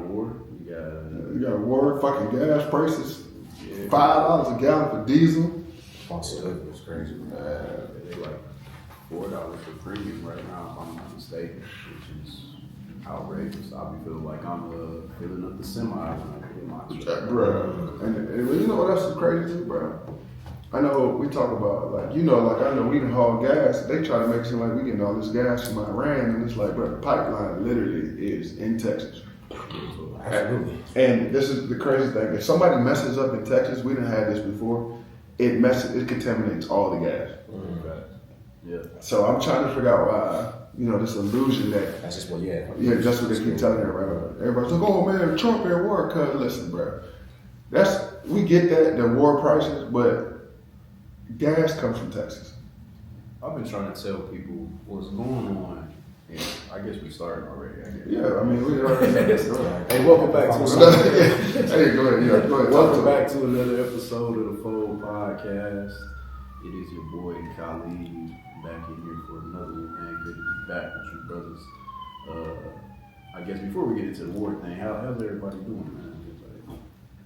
war. You got war, fucking gas prices. $5 a gallon for diesel. It's crazy. They like $4 for premium right now, if I'm not mistaken, which is outrageous. I'll be feeling like I'm filling up the semi when I get in my truck. Bro, and you know what else is crazy too, bro? I know we talk about, like, you know, like I know we can haul gas. They try to make it seem like we getting all this gas from Iran, and it's like, bro, the pipeline literally is in Texas. Absolutely. And this is the crazy thing. If somebody messes up in Texas, we done had this before, it contaminates all the gas. Yeah. So I'm trying to figure out why, you know, this illusion that That's just what, yeah, that's what they keep telling everybody. Everybody's like, oh man, Trump at war. Cause listen, bro, we get that, the war prices, but gas comes from Texas. I've been trying to tell people what's going on. And I guess we started already. Yeah, I mean, we already. Hey, welcome back to Hey, go ahead. Yeah, go ahead. Welcome back to another episode of the Fold Podcast. It is your boy Khalid back in here for another one, man. Good to be back with you, brothers. I guess before we get into the war thing, how's everybody doing, man?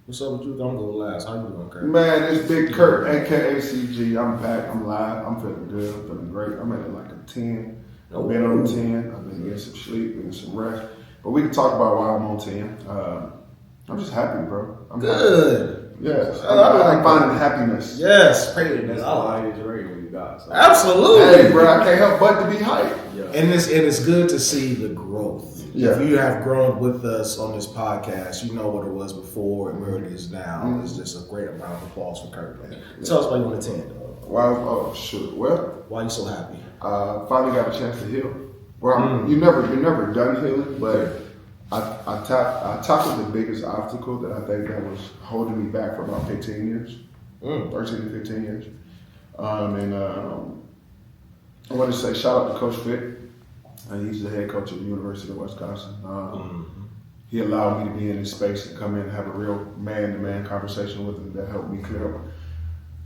What's up with you? I'm going to go last. How you doing, Kurt? Man, it's Big Kurt, aka CG. I'm back. I'm live. I'm feeling good. I'm feeling great. I'm at like a 10. I've been on 10. I've been getting some sleep and some rest. But we can talk about why I'm on 10. I'm just happy, bro. I'm good. Happy. Yes. I'm finding happiness. Yes. That's the highest rating we got. So. Absolutely. Hey, bro, I can't help but to be hyped. Yeah. And it's good to see the growth. Yeah. If you have grown with us on this podcast, you know what it was before and where it is now. It's just a great amount of applause for Kurt, man. Tell us why you want to 10, dog. Oh, shit. Well, Why you so happy? finally got a chance to heal. Well, you're never done healing, but I tackled the biggest obstacle that I think that was holding me back for about 15 years, 13 to 15 years. I want to say shout out to Coach Fitt. He's the head coach at the University of Wisconsin. He allowed me to be in this space and come in and have a real man-to-man conversation with him that helped me clear up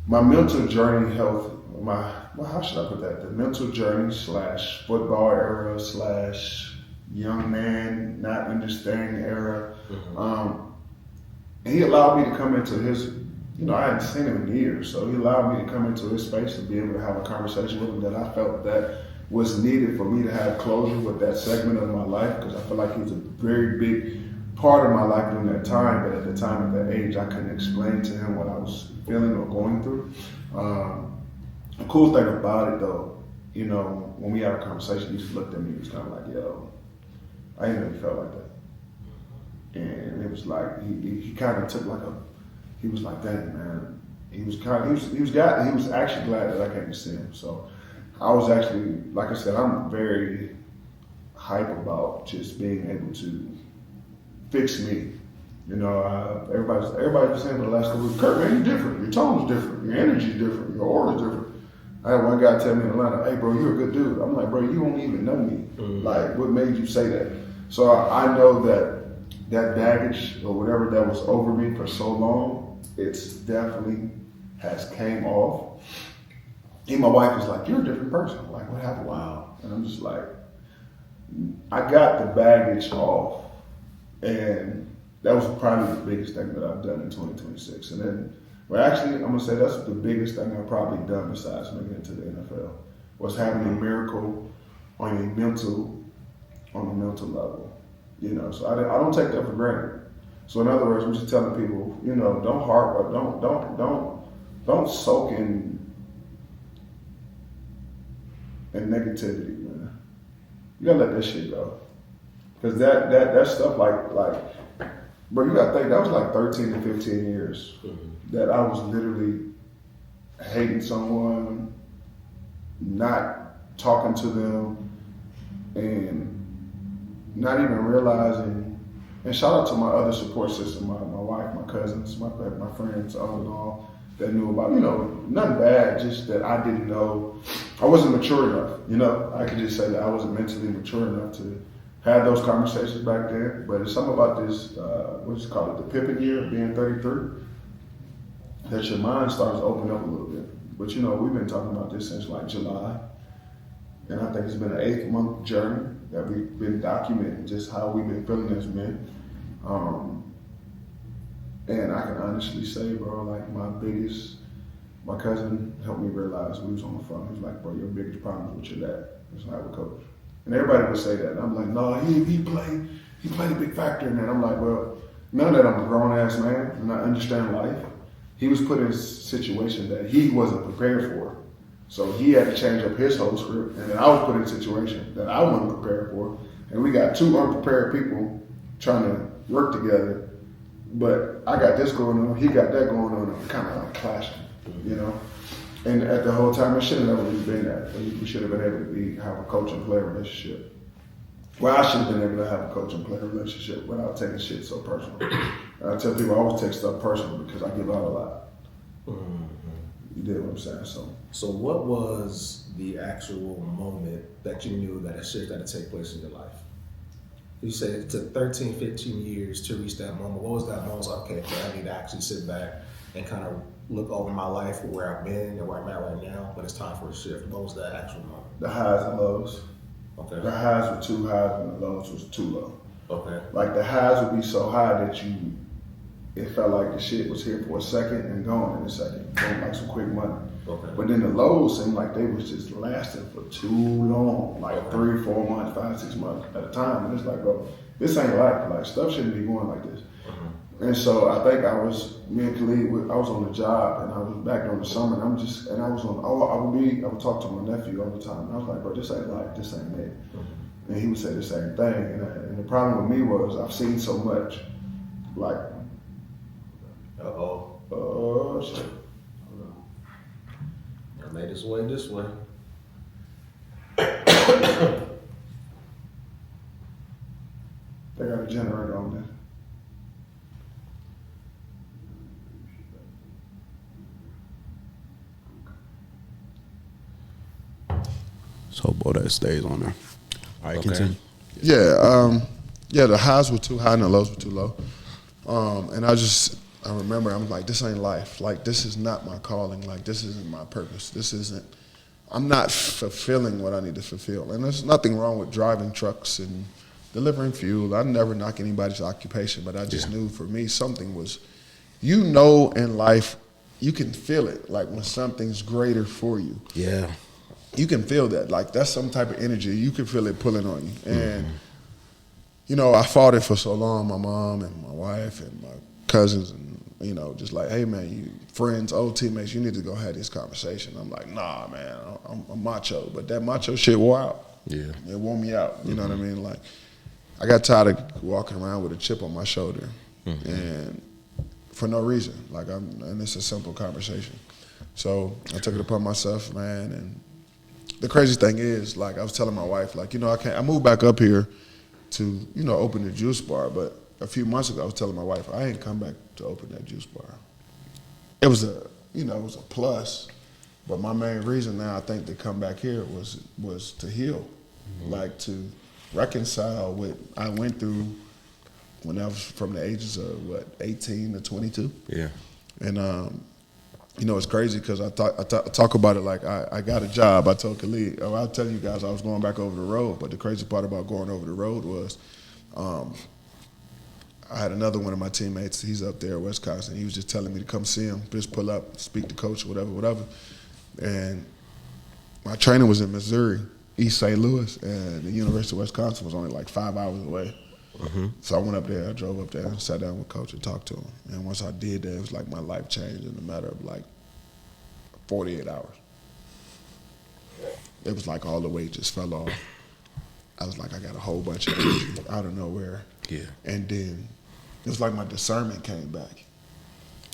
my mental journey, health, how should I put that? The mental journey / football era / young man not understanding era. And he allowed me to come into his, I hadn't seen him in years, so he allowed me to come into his space and be able to have a conversation with him that I felt that was needed for me to have closure with that segment of my life, because I feel like he was a very big part of my life during that time, but at the time, at that age, I couldn't explain to him what I was feeling or going through. The cool thing about it, though, when we had a conversation, he just looked at me, he was kind of like, yo, I ain't really felt like that. And it was like, he kind of took he was like, dang, man. He was actually glad that I came to see him. So I was actually, like I said, I'm very hype about just being able to fix me. Everybody's been saying for the last couple of weeks, Kurt, man, you're different. Your tone's different. Your energy's different. Your aura's different. I had one guy tell me in Atlanta, hey, bro, you're a good dude. I'm like, bro, you don't even know me. Like, what made you say that? So I know that baggage or whatever that was over me for so long, it's definitely has came off. And my wife was like, you're a different person. I'm like, what happened? Wow. And I'm just like, I got the baggage off. And that was probably the biggest thing that I've done in 2026. And then, actually, I'm going to say that's the biggest thing I've probably done besides making it to the NFL, was having a miracle on a mental level. So I don't take that for granted. So in other words, I'm just telling people, don't harp, don't soak in negativity, man. You gotta let that shit go. Because that stuff like, bro, you gotta think, that was like 13 to 15 years that I was literally hating someone, not talking to them, and not even realizing. And shout out to my other support system, my wife, my cousins, my friends, all in all, that knew about, nothing bad, just that I didn't know. I wasn't mature enough, I could just say that I wasn't mentally mature enough to have those conversations back then. But it's something about this, what's it called, the Pippen year, being 33, that your mind starts to open up a little bit. But we've been talking about this since like July. And I think it's been an 8-month journey that we've been documenting just how we've been feeling as men. And I can honestly say, bro, like my cousin helped me realize we was on the phone. He was like, bro, your biggest problem is with your dad. It's not with coach. And everybody would say that. And I'm like, no, he played a big factor in that. I'm like, well, now that I'm a grown ass man and I understand life, he was put in a situation that he wasn't prepared for. So he had to change up his whole script. And then I was put in a situation that I wasn't prepared for. And we got two unprepared people trying to work together. But I got this going on, he got that going on, and kind of like clashing, you know? And at the whole time, it should have never really been that. We should have been able to have a coach and player relationship. Well, I should have been able to have a coach and player relationship without taking shit so personal. And I tell people I always take stuff personal because I give out a lot. You did what I'm saying, So what was the actual moment that you knew that a shift had to take place in your life? You said it took 13, 15 years to reach that moment. What was that moment? Okay, I need to actually sit back and kind of look over my life, where I've been and where I'm at right now, but it's time for a shift. What was that actual moment? The highs and lows. Okay. The highs were too high and the lows was too low. Okay. Like the highs would be so high that it felt like the shit was here for a second and gone in a second. Like some quick money. Okay. But then the lows seemed like they was just lasting for too long, like 3, 4 months, 5, 6 months at a time. And it's like, bro, this ain't life. Like stuff shouldn't be going like this. And so I think me and Khalid, I was on the job and I was back during the summer and I would talk to my nephew all the time. And I was like, bro, this ain't life, this ain't it. And he would say the same thing. And the problem with me was I've seen so much, like, oh shit. I made this way this way. They got a generator on there. So, boy, that stays on there. All right, continue. Yeah, the highs were too high and the lows were too low. And I remember, I'm like, this ain't life. Like, this is not my calling. Like, this isn't my purpose. I'm not fulfilling what I need to fulfill. And there's nothing wrong with driving trucks and delivering fuel. I never knock anybody's occupation, but I just knew for me something was, in life, you can feel it. Like when something's greater for you. Yeah. You can feel that. Like that's some type of energy. You can feel it pulling on you. And, I fought it for so long, my mom and my wife and my cousins and, just like, hey man, you friends, old teammates, you need to go have this conversation. I'm like, nah, man, I'm macho. But that macho shit wore out. Yeah. It wore me out. You know what I mean? Like, I got tired of walking around with a chip on my shoulder. And for no reason. And it's a simple conversation. So I took it upon myself, man. And the crazy thing is, like, I was telling my wife, like, I moved back up here to, open the juice bar. But a few months ago, I was telling my wife, I ain't come back to open that juice bar. It was a plus. But my main reason now, I think, to come back here was to heal. Like, to reconcile what I went through when I was from the ages of, 18 to 22. Yeah. And, it's crazy because I talk about it like I got a job. I told Khalid, I'll tell you guys I was going back over the road, but the crazy part about going over the road was I had another one of my teammates, he's up there at Wisconsin, he was just telling me to come see him, just pull up, speak to coach, whatever. And my training was in Missouri, East St. Louis, and the University of Wisconsin was only like 5 hours away. So I went up there, I drove up there and sat down with coach and talked to him. And once I did that, it was like my life changed in a matter of like 48 hours. It was like all the weight just fell off. I was like, I got a whole bunch of energy out of nowhere. Yeah. And then it was like my discernment came back.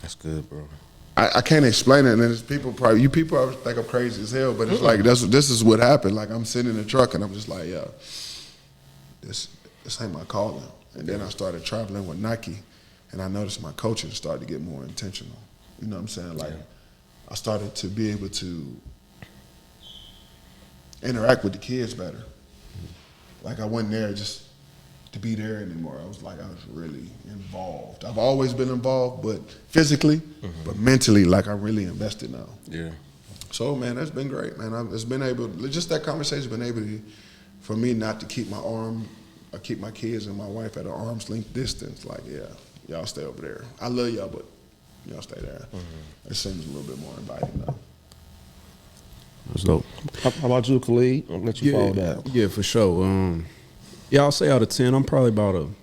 That's good, bro. I can't explain it, and there's people probably think I'm crazy as hell, but it's like this is what happened. Like I'm sitting in the truck and I'm just like, yeah, this ain't my calling. And then I started traveling with Nike, and I noticed my coaching started to get more intentional. You know what I'm saying? Like I started to be able to interact with the kids better. Like I wasn't there just to be there anymore. I was really involved. I've always been involved, but physically, but mentally, like I'm really invested now. Yeah. So man, that's been great, man. Just that conversation's been able for me not to keep my arm I keep my kids and my wife at an arm's length distance. Like, yeah, y'all stay over there. I love y'all, but y'all stay there. It seems a little bit more inviting though. That's dope. How about you, Khalid? I'll let you follow that. Yeah, for sure. Yeah, I'll say out of 10, I'm probably about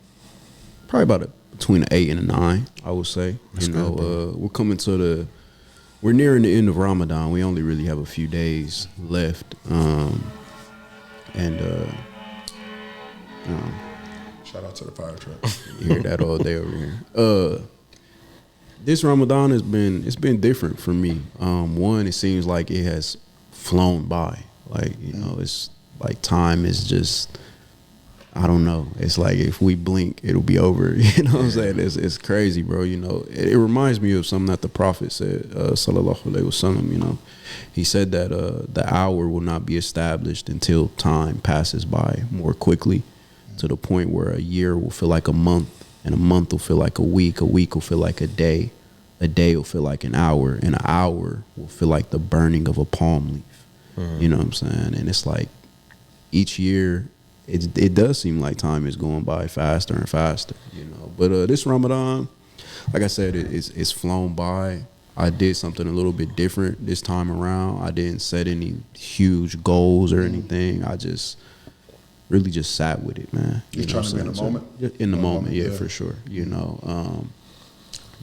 between an 8 and a 9, I would say. That's good, We're nearing the end of Ramadan. We only really have a few days left. Shout out to the fire truck. You hear that all day over here. This Ramadan it's been different for me. One, it seems like it has flown by. Like, you know, it's like time is just, I don't know. It's like if we blink, it'll be over. You know what I'm saying? It's crazy, bro. You know, it reminds me of something that the Prophet said, sallallahu alaihi wasallam. You know, he said that the hour will not be established until time passes by more quickly, to the point where a year will feel like a month, and a month will feel like a week will feel like a day will feel like an hour, and an hour will feel like the burning of a palm leaf. You know what I'm saying? And it's like each year, it does seem like time is going by faster and faster, you know. But this Ramadan, like I said, it's flown by. I did something a little bit different this time around. I didn't set any huge goals or anything. I just really just sat with it, man. You trying to be in the moment? In the moment, yeah, for sure. You know,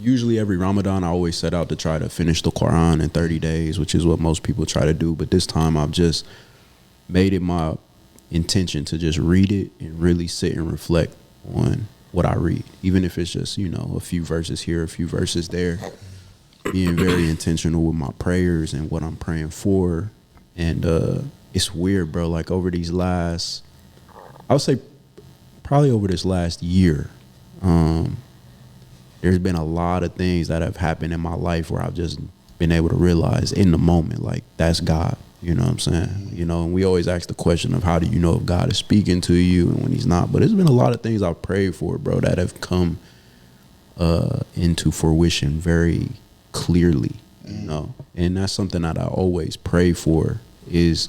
usually every Ramadan, I always set out to try to finish the Quran in 30 days, which is what most people try to do. But this time I've just made it my intention to just read it and really sit and reflect on what I read. Even if it's just, you know, a few verses here, a few verses there. Being very intentional with my prayers and what I'm praying for. And it's weird, bro. Like over these last, I would say probably over this last year, there's been a lot of things that have happened in my life where I've just been able to realize in the moment, like, that's God. You know what I'm saying? You know, and we always ask the question of how do you know if God is speaking to you and when he's not. But there's been a lot of things I've prayed for, bro, that have come into fruition very clearly, you know. And that's something that I always pray for, is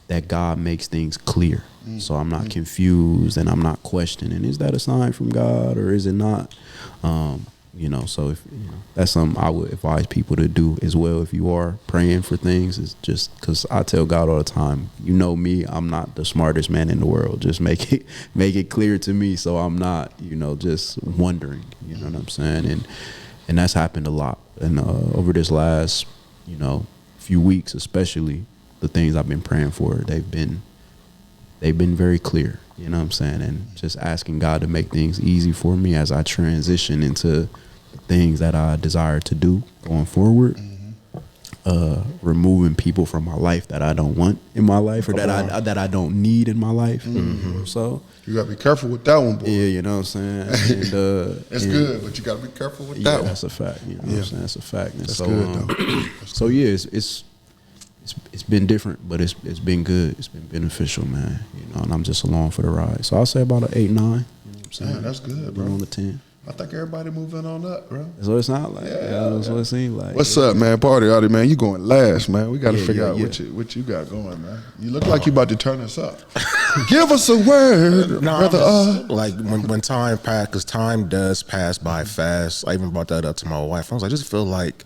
that God makes things clear. So I'm not confused and I'm not questioning, is that a sign from God or is it not? You know, so if you know, that's something I would advise people to do as well. If you are praying for things, it's just because I tell God all the time, you know me, I'm not the smartest man in the world. Just make it clear to me, so I'm not, you know, just wondering. You know what I'm saying? And that's happened a lot. And over this last, you know, few weeks, especially, the things I've been praying for, they've been very clear. You know what I'm saying? And just asking God to make things easy for me as I transition into the things that I desire to do going forward. Removing people from my life that I don't want in my life, or that I don't need in my life. So you gotta be careful with that one, boy. Yeah, you know what I'm saying? And, it's good, but you gotta be careful with that yeah, one. that's a fact. You know what I'm saying? That's a fact. And That's so, good, though. So yeah, it's been different, but it's been good. It's been beneficial, man. You know, and I'm just along for the ride. So I'll say about an 8, 9. You know what I'm saying? Yeah, that's good, bro. On the 10. I think everybody moving on up, bro. That's what it sounds like. Yeah, that's what it seems like. What's up, man? Party out, man. You going last, man. We got to figure out what you got going, man. You look like you about to turn us up. Give us a word, brother. Like when time passed, because time does pass by fast. I even brought that up to my wife. I was like, I just feel like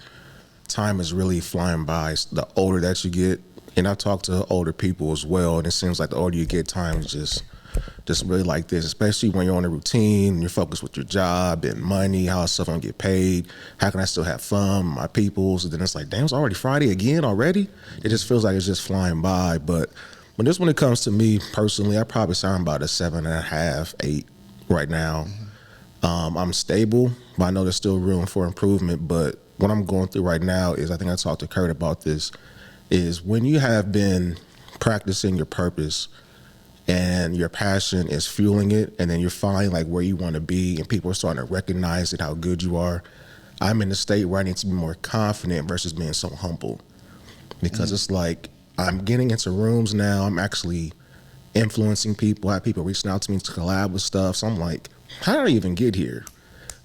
time is really flying by. The older that you get, and I talk to older people as well, and it seems like the older you get, time is just really like this, especially when you're on a routine and you're focused with your job and money, how is stuff gonna get paid, how can I still have fun with my peoples, and then it's like, damn, it's already Friday again already? It just feels like it's just flying by. But when it comes to me personally, I probably sound about a 7.5, 8 right now. I'm stable, but I know there's still room for improvement. But what I'm going through right now is, I think I talked to Kurt about this, is when you have been practicing your purpose and your passion is fueling it, and then you're finding like where you want to be, and people are starting to recognize it, how good you are. I'm in a state where I need to be more confident versus being so humble, because it's like I'm getting into rooms now. I'm actually influencing people. I have people reaching out to me to collab with stuff. So I'm like, how did I even get here?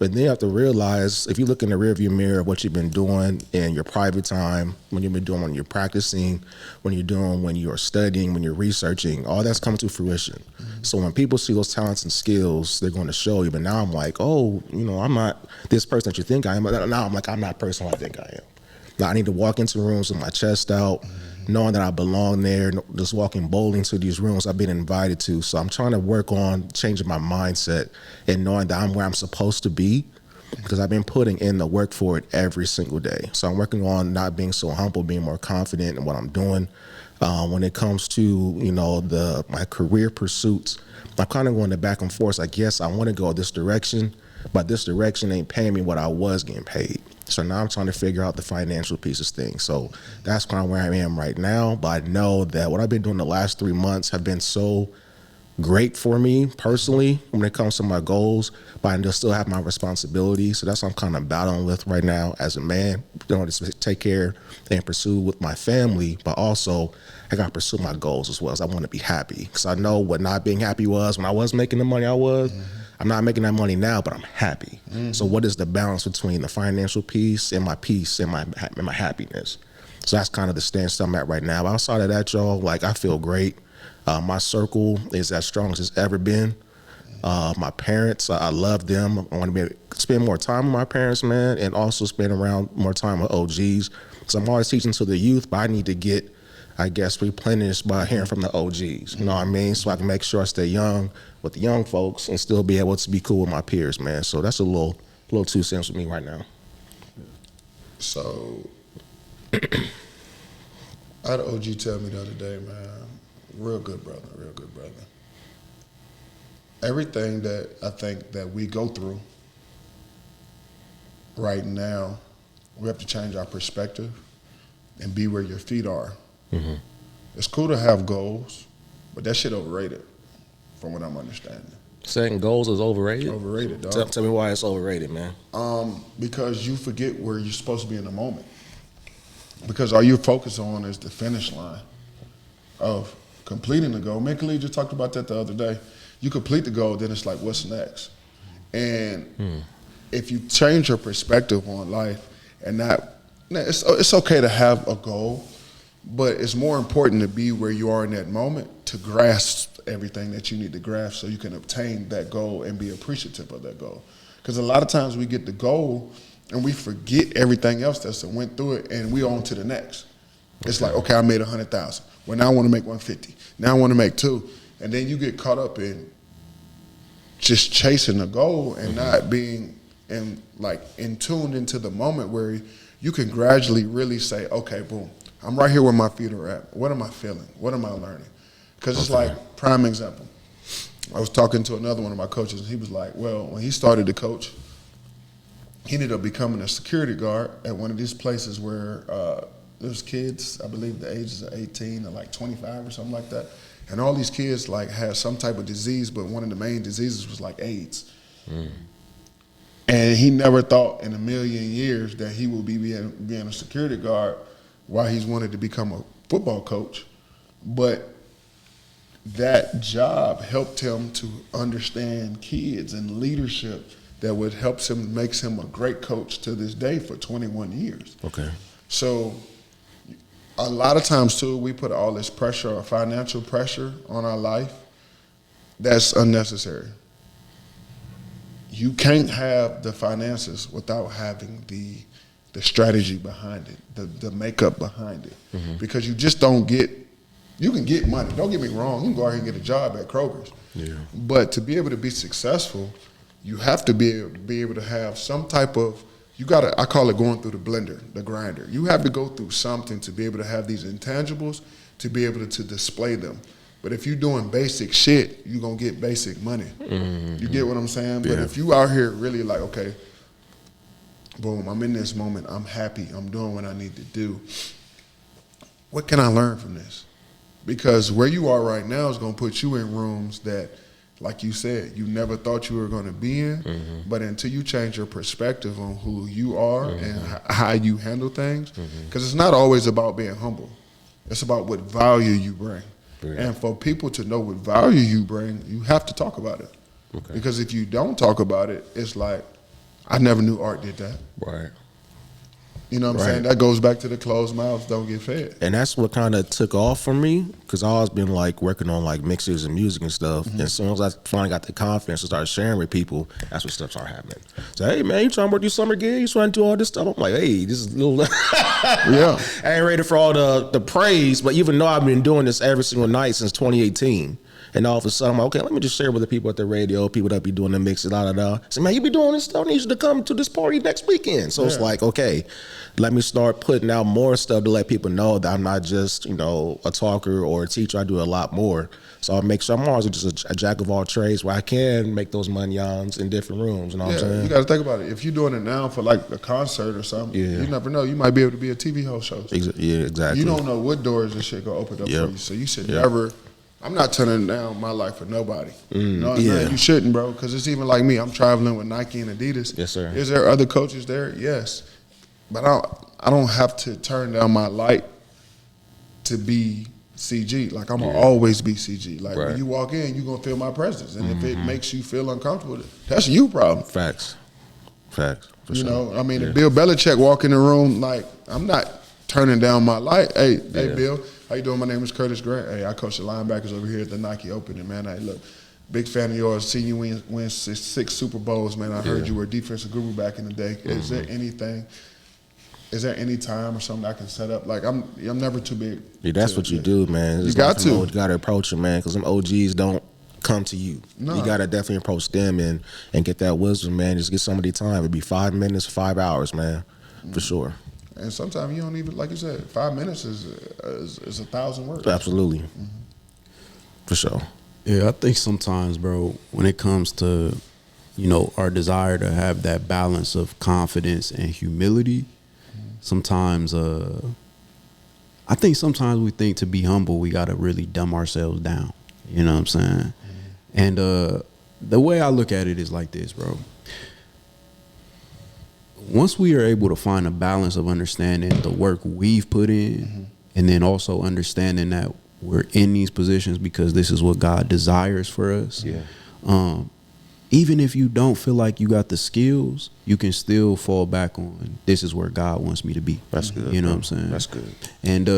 But then you have to realize, if you look in the rearview mirror of what you've been doing in your private time, when you've been doing when you're practicing, when you're doing when you're studying, when you're researching, all that's coming to fruition. So when people see those talents and skills, they're going to show you. But now I'm like, oh, you know, I'm not this person that you think I am. But now I'm like, I'm not the person I think I am. Now I need to walk into rooms with my chest out, knowing that I belong there, just walking boldly into these rooms I've been invited to. So I'm trying to work on changing my mindset and knowing that I'm where I'm supposed to be, because I've been putting in the work for it every single day. So I'm working on not being so humble, being more confident in what I'm doing. When it comes to, you know, my career pursuits, I'm kind of going the back and forth. Like, yes, I want to go this direction, but this direction ain't paying me what I was getting paid. So now I'm trying to figure out the financial pieces thing. So that's kind of where I am right now. But I know that what I've been doing the last 3 months have been so great for me personally when it comes to my goals, but I still have my responsibilities. So that's what I'm kind of battling with right now as a man, you know, to take care and pursue with my family, but also I got to pursue my goals as well. As I want to be happy, because I know what not being happy was when I was making the money I was. I'm not making that money now, but I'm happy. So what is the balance between the financial piece and my happiness? So that's kind of the stance I'm at right now. Outside of that, y'all, like, I feel great. My circle is as strong as it's ever been. My parents, I love them. I want to be able to spend more time with my parents, man, and also spend around more time with OGs. So I'm always teaching to the youth, but I need to get, I guess, replenished by hearing from the OGs. You know what I mean? So I can make sure I stay young with the young folks and still be able to be cool with my peers, man. So that's a little 2 cents with me right now. So, I had an OG tell me the other day, man, real good brother. Everything that I think that we go through right now, we have to change our perspective and be where your feet are. Mm-hmm. It's cool to have goals, but that shit overrated, from what I'm understanding. Setting goals is overrated? Overrated, dog. Tell me why it's overrated, man. Because you forget where you're supposed to be in the moment. Because all you're focused on is the finish line of completing the goal. Me and Khalid just talked about that the other day. You complete the goal, then it's like, what's next? And if you change your perspective on life and it's okay to have a goal, but it's more important to be where you are in that moment to grasp everything that you need to grasp so you can obtain that goal and be appreciative of that goal. Because a lot of times we get the goal and we forget everything else that's went through it, and we on to the next. It's like, okay, I made 100,000. Well, now I want to make 150. Now I want to make 2. And then you get caught up in just chasing the goal and not being in tuned into the moment where you can gradually really say, okay, boom, I'm right here where my feet are at. What am I feeling? What am I learning? Because it's like, prime example. I was talking to another one of my coaches, and he was like, well, when he started to coach, he ended up becoming a security guard at one of these places where there's kids, I believe the ages of 18 to like 25 or something like that. And all these kids like had some type of disease, but one of the main diseases was like AIDS. And he never thought in a million years that he would be being a security guard while he's wanted to become a football coach. But that job helped him to understand kids and leadership that would help him, makes him a great coach to this day for 21 years. Okay. So a lot of times too, we put all this pressure or financial pressure on our life that's unnecessary. You can't have the finances without having the strategy behind it, the makeup behind it. Because you just don't get, you can get money. Don't get me wrong, you can go out here and get a job at Kroger's. Yeah. But to be able to be successful, you have to be able to have some type of, I call it going through the blender, the grinder. You have to go through something to be able to have these intangibles, to be able to display them. But if you're doing basic shit, you're going to get basic money. You get what I'm saying? Yeah. But if you out here really like, okay, boom, I'm in this moment, I'm happy, I'm doing what I need to do, what can I learn from this? Because where you are right now is going to put you in rooms that, like you said, you never thought you were going to be in, but until you change your perspective on who you are and how you handle things, because it's not always about being humble. It's about what value you bring. And for people to know what value you bring, you have to talk about it. Because if you don't talk about it, it's like, I never knew art did that. Right. You know what I'm saying? That goes back to the closed mouths don't get fed. And that's what kind of took off for me, because I always been like working on like mixes and music and stuff. And as soon as I finally got the confidence to start sharing with people, that's when stuff started happening. So, hey man, you trying to work these summer gigs? You trying to do all this stuff? I'm like, hey, this is a little. Yeah. I ain't ready for all the praise, but even though I've been doing this every single night since 2018. And all of a sudden, I'm like, okay, let me just share with the people at the radio, people that be doing the mixes, So, man, you be doing this stuff. I need you to come to this party next weekend. So it's like, okay, let me start putting out more stuff to let people know that I'm not just, you know, a talker or a teacher. I do a lot more. So I'll make sure I'm always just a jack of all trades where I can make those monions in different rooms. You know what I'm saying? You got to think about it. If you're doing it now for like a concert or something, you never know. You might be able to be a TV host show. Yeah, exactly. You don't know what doors this shit gonna open up for you. So you should never. I'm not turning down my life for nobody. No, you shouldn't, bro. Because it's even like me. I'm traveling with Nike and Adidas. Yes, sir. Is there other coaches there? Yes, but I don't have to turn down my light to be CG. Like I'm gonna always be CG. Like when you walk in, you gonna feel my presence, and if it makes you feel uncomfortable, that's you problem. Facts. For you sure. know, I mean, if Bill Belichick walk in the room, like I'm not turning down my light. Hey, Bill. How you doing? My name is Curtis Grant. Hey, I coach the linebackers over here at the Nike Open. Man, hey, look, big fan of yours. Seen you win 6 Super Bowls, man. I heard you were a defensive guru back in the day. Is there anything? Is there any time or something I can set up? Like I'm never too big. Yeah, that's what you do, man. You got to. You got to approach them, man, because them OGs don't come to you. No. You got to definitely approach them and get that wisdom, man. Just get somebody time. It'd be 5 minutes, 5 hours, man, for sure. And sometimes you don't even, like you said, 5 minutes is 1,000 words. Absolutely. For sure. Yeah, I think sometimes, bro, when it comes to, you know, our desire to have that balance of confidence and humility, sometimes, I think sometimes we think to be humble, we got to really dumb ourselves down. You know what I'm saying? And the way I look at it is like this, bro. Once we are able to find a balance of understanding the work we've put in, and then also understanding that we're in these positions because this is what God desires for us. Even if you don't feel like you got the skills, you can still fall back on this is where God wants me to be. That's good. You know what I'm saying? That's good. And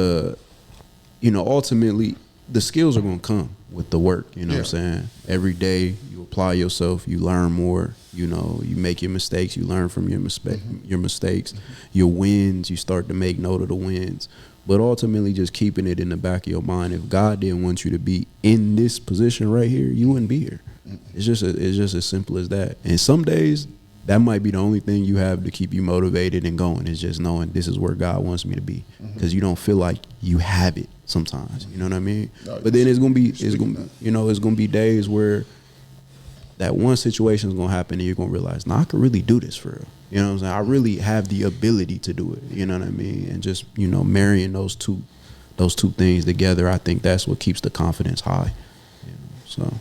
you know, ultimately the skills are gonna come with the work. You know what I'm saying? Every day you apply yourself, you learn more. You know, you make your mistakes, you learn from your mistakes. Your wins, you start to make note of the wins. But ultimately just keeping it in the back of your mind, if God didn't want you to be in this position right here, you wouldn't be here. It's just as simple as that. And some days that might be the only thing you have to keep you motivated and going, is just knowing this is where God wants me to be. Because you don't feel like you have it sometimes. You know what I mean? No, but then it's gonna be days where that one situation is gonna happen and you're gonna realize, I could really do this for real. You know what I'm saying? I really have the ability to do it. You know what I mean? And just, you know, marrying those two things together, I think that's what keeps the confidence high. You know, so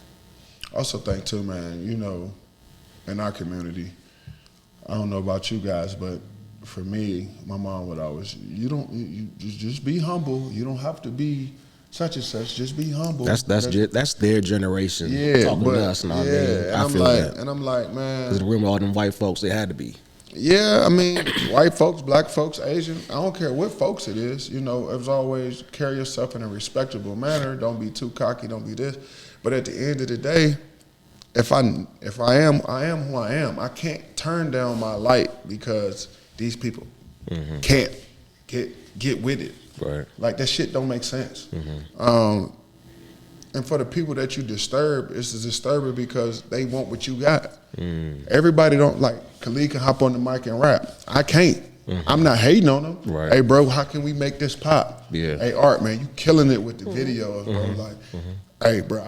I also think too, man, you know, in our community, I don't know about you guys, but for me, my mom would always, you just be humble. You don't have to be such and such. Just be humble. That's their generation. Yeah, talking to us. And I feel like, that. And I'm like, man, because remember all them white folks, they had to be. Yeah, I mean, white folks, black folks, Asian. I don't care what folks it is. You know, as always, carry yourself in a respectable manner. Don't be too cocky. Don't be this. But at the end of the day, if I am who I am. I can't turn down my light because these people can't get with it. Right. Like that shit don't make sense. And for the people that you disturb, it's disturbing because they want what you got. Everybody don't, like, Khalid can hop on the mic and rap. I can't. I'm not hating on him. Right. Hey, bro, how can we make this pop? Yeah. Hey, Art, man, you killing it with the video, bro. Like, hey, bro,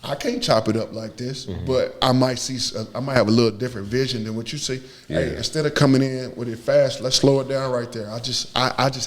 I can't chop it up like this, but I might have a little different vision than what you see. Yeah. Hey, instead of coming in with it fast, let's slow it down right there. I just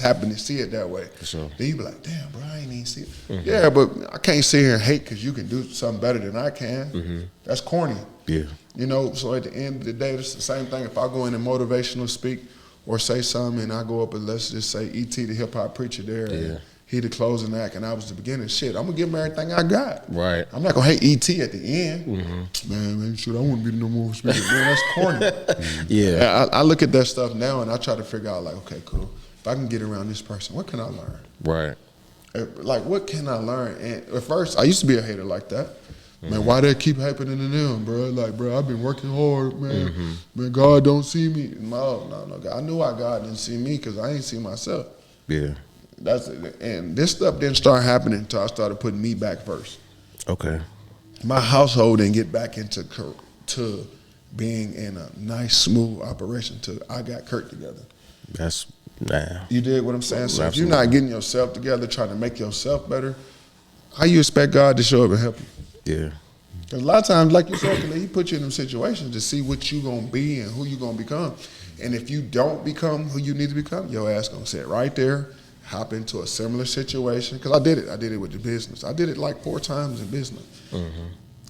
happen to see it that way. For sure. Then you be like, damn, bro, I ain't even see it. Yeah, but I can't sit here and hate because you can do something better than I can. That's corny. Yeah. You know, so at the end of the day, it's the same thing. If I go in and motivational speak or say something and I go up and let's just say E.T. the hip-hop preacher there, and he the closing act and I was the beginning. Shit, I'm gonna give him everything I got. Right. I'm not gonna hate E.T. at the end. Man, shit, I won't be no more speaker. Man, that's corny. Yeah. I look at that stuff now and I try to figure out like, okay, cool. If I can get around this person, what can I learn? Right. Like, what can I learn? And at first, I used to be a hater like that. Man, why that keep happening to them, bro? Like, bro, I've been working hard, man. Man, God don't see me. No. I knew why God didn't see me because I ain't see myself. Yeah. That's it. And this stuff didn't start happening until I started putting me back first. Okay. My household didn't get back into to being in a nice, smooth operation till I got Kurt together. That's nah. You dig what I'm saying? So if Absolutely. you're not getting yourself together, trying to make yourself better, how you expect God to show up and help you? Yeah. Because a lot of times, like you said, Khalid, he put you in them situations to see what you gonna be and who you gonna become. And if you don't become who you need to become, your ass gonna sit right there, hop into a similar situation. Because I did it. I did it with the business. I did it like 4 times in business.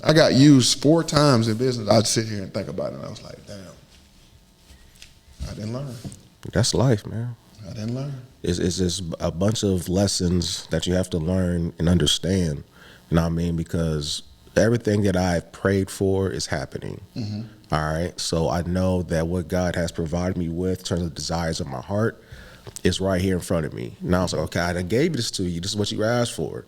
I got used 4 times in business. I'd sit here and think about it, and I was like, damn, I didn't learn. That's life, man. I didn't learn. It's just a bunch of lessons that you have to learn and understand. You know what I mean? Because everything that I've prayed for is happening. All right. So I know that what God has provided me with in terms of desires of my heart is right here in front of me. Now I was like, okay, I done gave this to you. This is what you asked for.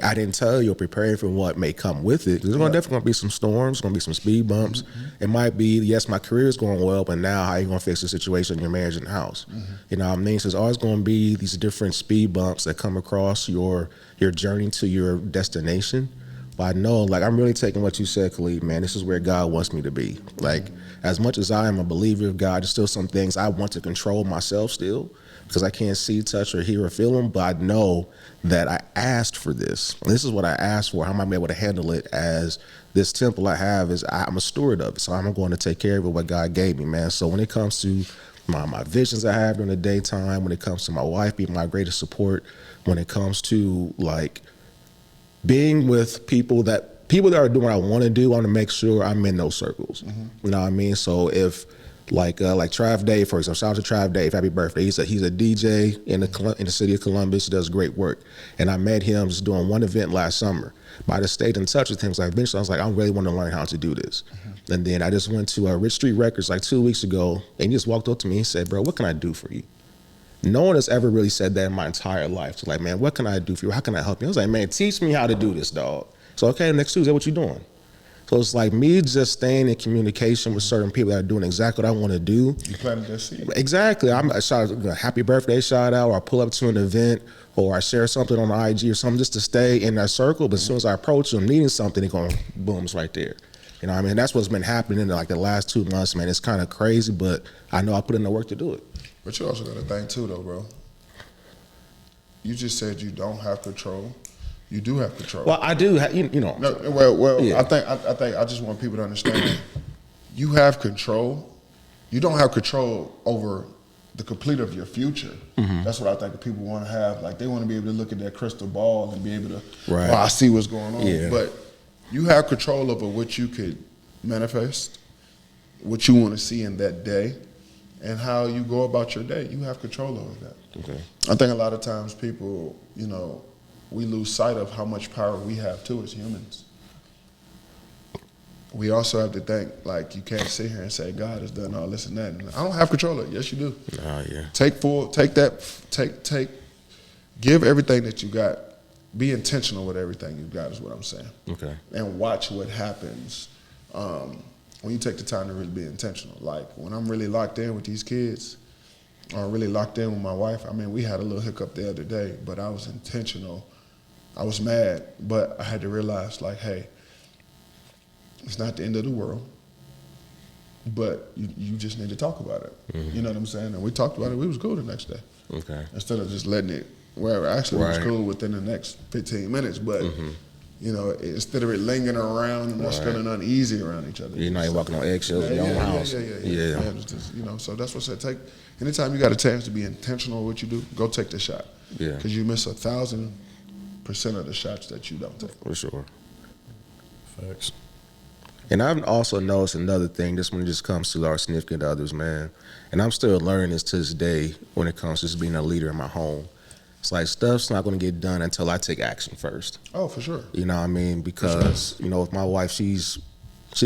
I didn't tell you or prepare for what may come with it. There's definitely going to be some storms, going to be some speed bumps. It might be, yes, my career is going well, but now how are you going to fix the situation in your marriage and house? You know what I mean? So there's always going to be these different speed bumps that come across your journey to your destination. But I know, like, I'm really taking what you said, Khalid, man. This is where God wants me to be. Like, as much as I am a believer of God, there's still some things I want to control myself still because I can't see, touch, or hear or feel them. But I know that I asked for this. This is what I asked for. How am I able to handle it as this temple I have is I'm a steward of it. So I'm going to take care of it, what God gave me, man. So when it comes to my visions I have during the daytime, when it comes to my wife being my greatest support, when it comes to, like, being with people that are doing what I want to do, I want to make sure I'm in those circles. You know what I mean? So if like Trav Dave, for example, shout out to Trav Dave, happy birthday. He's a DJ in the city of Columbus. He does great work. And I met him just doing one event last summer. But I just stayed in touch with him. So eventually I was like, I really want to learn how to do this. And then I just went to Rich Street Records like 2 weeks ago, and he just walked up to me and said, bro, what can I do for you? No one has ever really said that in my entire life. So like, man, what can I do for you? How can I help you? I was like, man, teach me how to do this, dog. So, okay, next Tuesday, what you doing? So it's like me just staying in communication with certain people that are doing exactly what I want to do. You planted that seed. Exactly. I'm a happy birthday shout out, or I pull up to an event, or I share something on IG or something just to stay in that circle. But as soon as I approach them needing something, they're going, boom, it's right there. You know what I mean? That's what's been happening in like the last 2 months, man. It's kind of crazy, but I know I put in the work to do it. But you also got to think too, though, bro. You just said you don't have control. You do have control. Well, I do, you know. No, well, Yeah. I think I just want people to understand. You have control. You don't have control over the complete of your future. That's what I think people want to have. Like, they want to be able to look at their crystal ball and be able to, Right. I see what's going on. Yeah. But you have control over what you could manifest, what you want to see in that day, and how you go about your day. You have control over that. Okay. I think a lot of times people, you know, we lose sight of how much power we have too as humans. We also have to think, like, you can't sit here and say God has done all this and that. And I don't have control of it. Yes, you do. Oh, yeah. Give everything that you got. Be intentional with everything you got is what I'm saying. Okay. And watch what happens when you take the time to really be intentional. Like, when I'm really locked in with these kids, or really locked in with my wife, I mean, we had a little hiccup the other day, but I was intentional. I was mad, but I had to realize, like, hey, it's not the end of the world, but you just need to talk about it. You know what I'm saying? And we talked about it. We was cool the next day. Okay. Instead of just letting it, well, actually, Right. it was cool within the next 15 minutes, but, you know, instead of it lingering around and us feeling uneasy around each other. You're not walking on eggshells in your own house. Yeah. Just, you know, so that's what I said. Anytime you got a chance to be intentional with what you do, go take the shot. Yeah. Because you miss 1,000% of the shots that you don't take. For sure. Facts. And I've also noticed another thing, this one just comes to our significant others, man. And I'm still learning this to this day when it comes to just being a leader in my home. It's like stuff's not going to get done until I take action first. Oh, for sure. You know what I mean? Because, you know, with my wife, she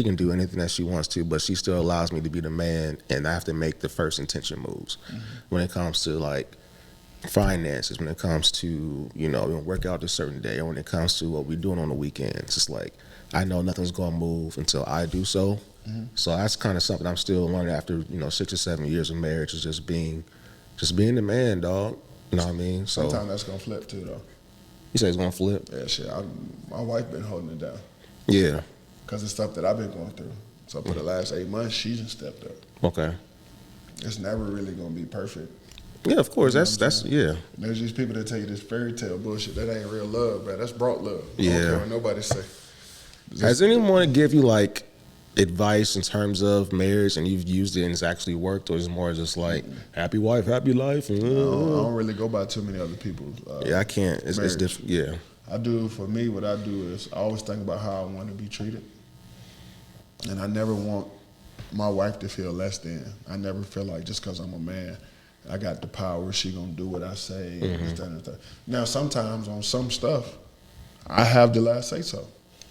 can do anything that she wants to, but she still allows me to be the man, and I have to make the first intention moves. When it comes to, like, finances, when it comes to, you know, work out this certain day, or when it comes to what we're doing on the weekends, it's like, I know nothing's going to move until I do so. So that's kind of something I'm still learning after, you know, 6 or 7 years of marriage, is just being the man, dog. You know what I mean? So Sometimes that's gonna flip too, though. you say it's gonna flip? Yeah, shit. My wife been holding it down Yeah. because of stuff that I've been going through. So for the last 8 months, she's just stepped up. Okay. It's never really gonna be perfect. Yeah, of course. You know That's what I'm saying? yeah. And there's these people that tell you this fairy tale bullshit. That ain't real love, man. That's brought love. I don't Yeah. care what nobody say. Has anyone give you like advice in terms of marriage and you've used it and it's actually worked, or is it more just like happy wife, happy life? And, I don't really go by too many other people's. yeah, I can't. It's marriage. different. Yeah. I do, for me, what I do is I always think about how I want to be treated. And I never want my wife to feel less than. I never feel like just because I'm a man, I got the power, she gonna do what I say. And this, that, and that. Now, sometimes on some stuff, I have the last say so.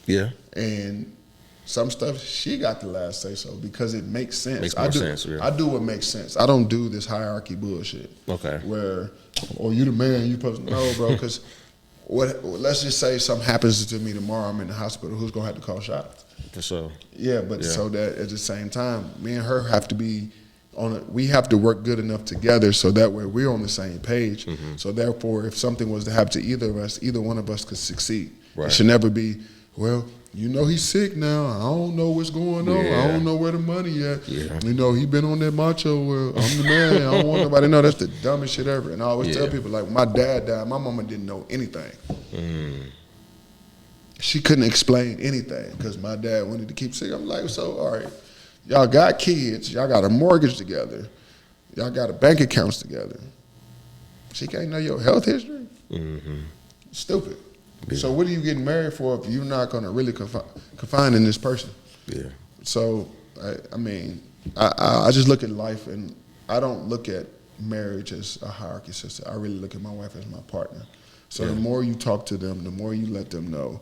Yeah. And some stuff, she got the last say so because it makes sense. Makes more sense, yeah. I do what makes sense. I don't do this hierarchy bullshit. Okay. Where, you the man, you supposed to know, bro, because let's just say something happens to me tomorrow, I'm in the hospital, who's gonna have to call shots? For sure. Yeah, but Yeah. so that at the same time, me and her have to be we have to work good enough together so that way we're on the same page. So therefore, if something was to happen to either of us, either one of us could succeed. Right. It should never be, well, you know he's sick now. I don't know what's going on. Yeah. I don't know where the money at. Yeah. You know, he been on that macho, I'm the man. I don't want nobody to know. That's the dumbest shit ever. And I always tell Yeah. people, like, my dad died. My mama didn't know anything. She couldn't explain anything because my dad wanted to keep sick. I'm like, so, all right, y'all got kids. Y'all got a mortgage together. Y'all got a bank accounts together. She can't know your health history? Stupid. Yeah. So what are you getting married for if you're not going to really confine in this person? Yeah. So, I mean, I just look at life, and I don't look at marriage as a hierarchy system. I really look at my wife as my partner. So the more you talk to them, the more you let them know,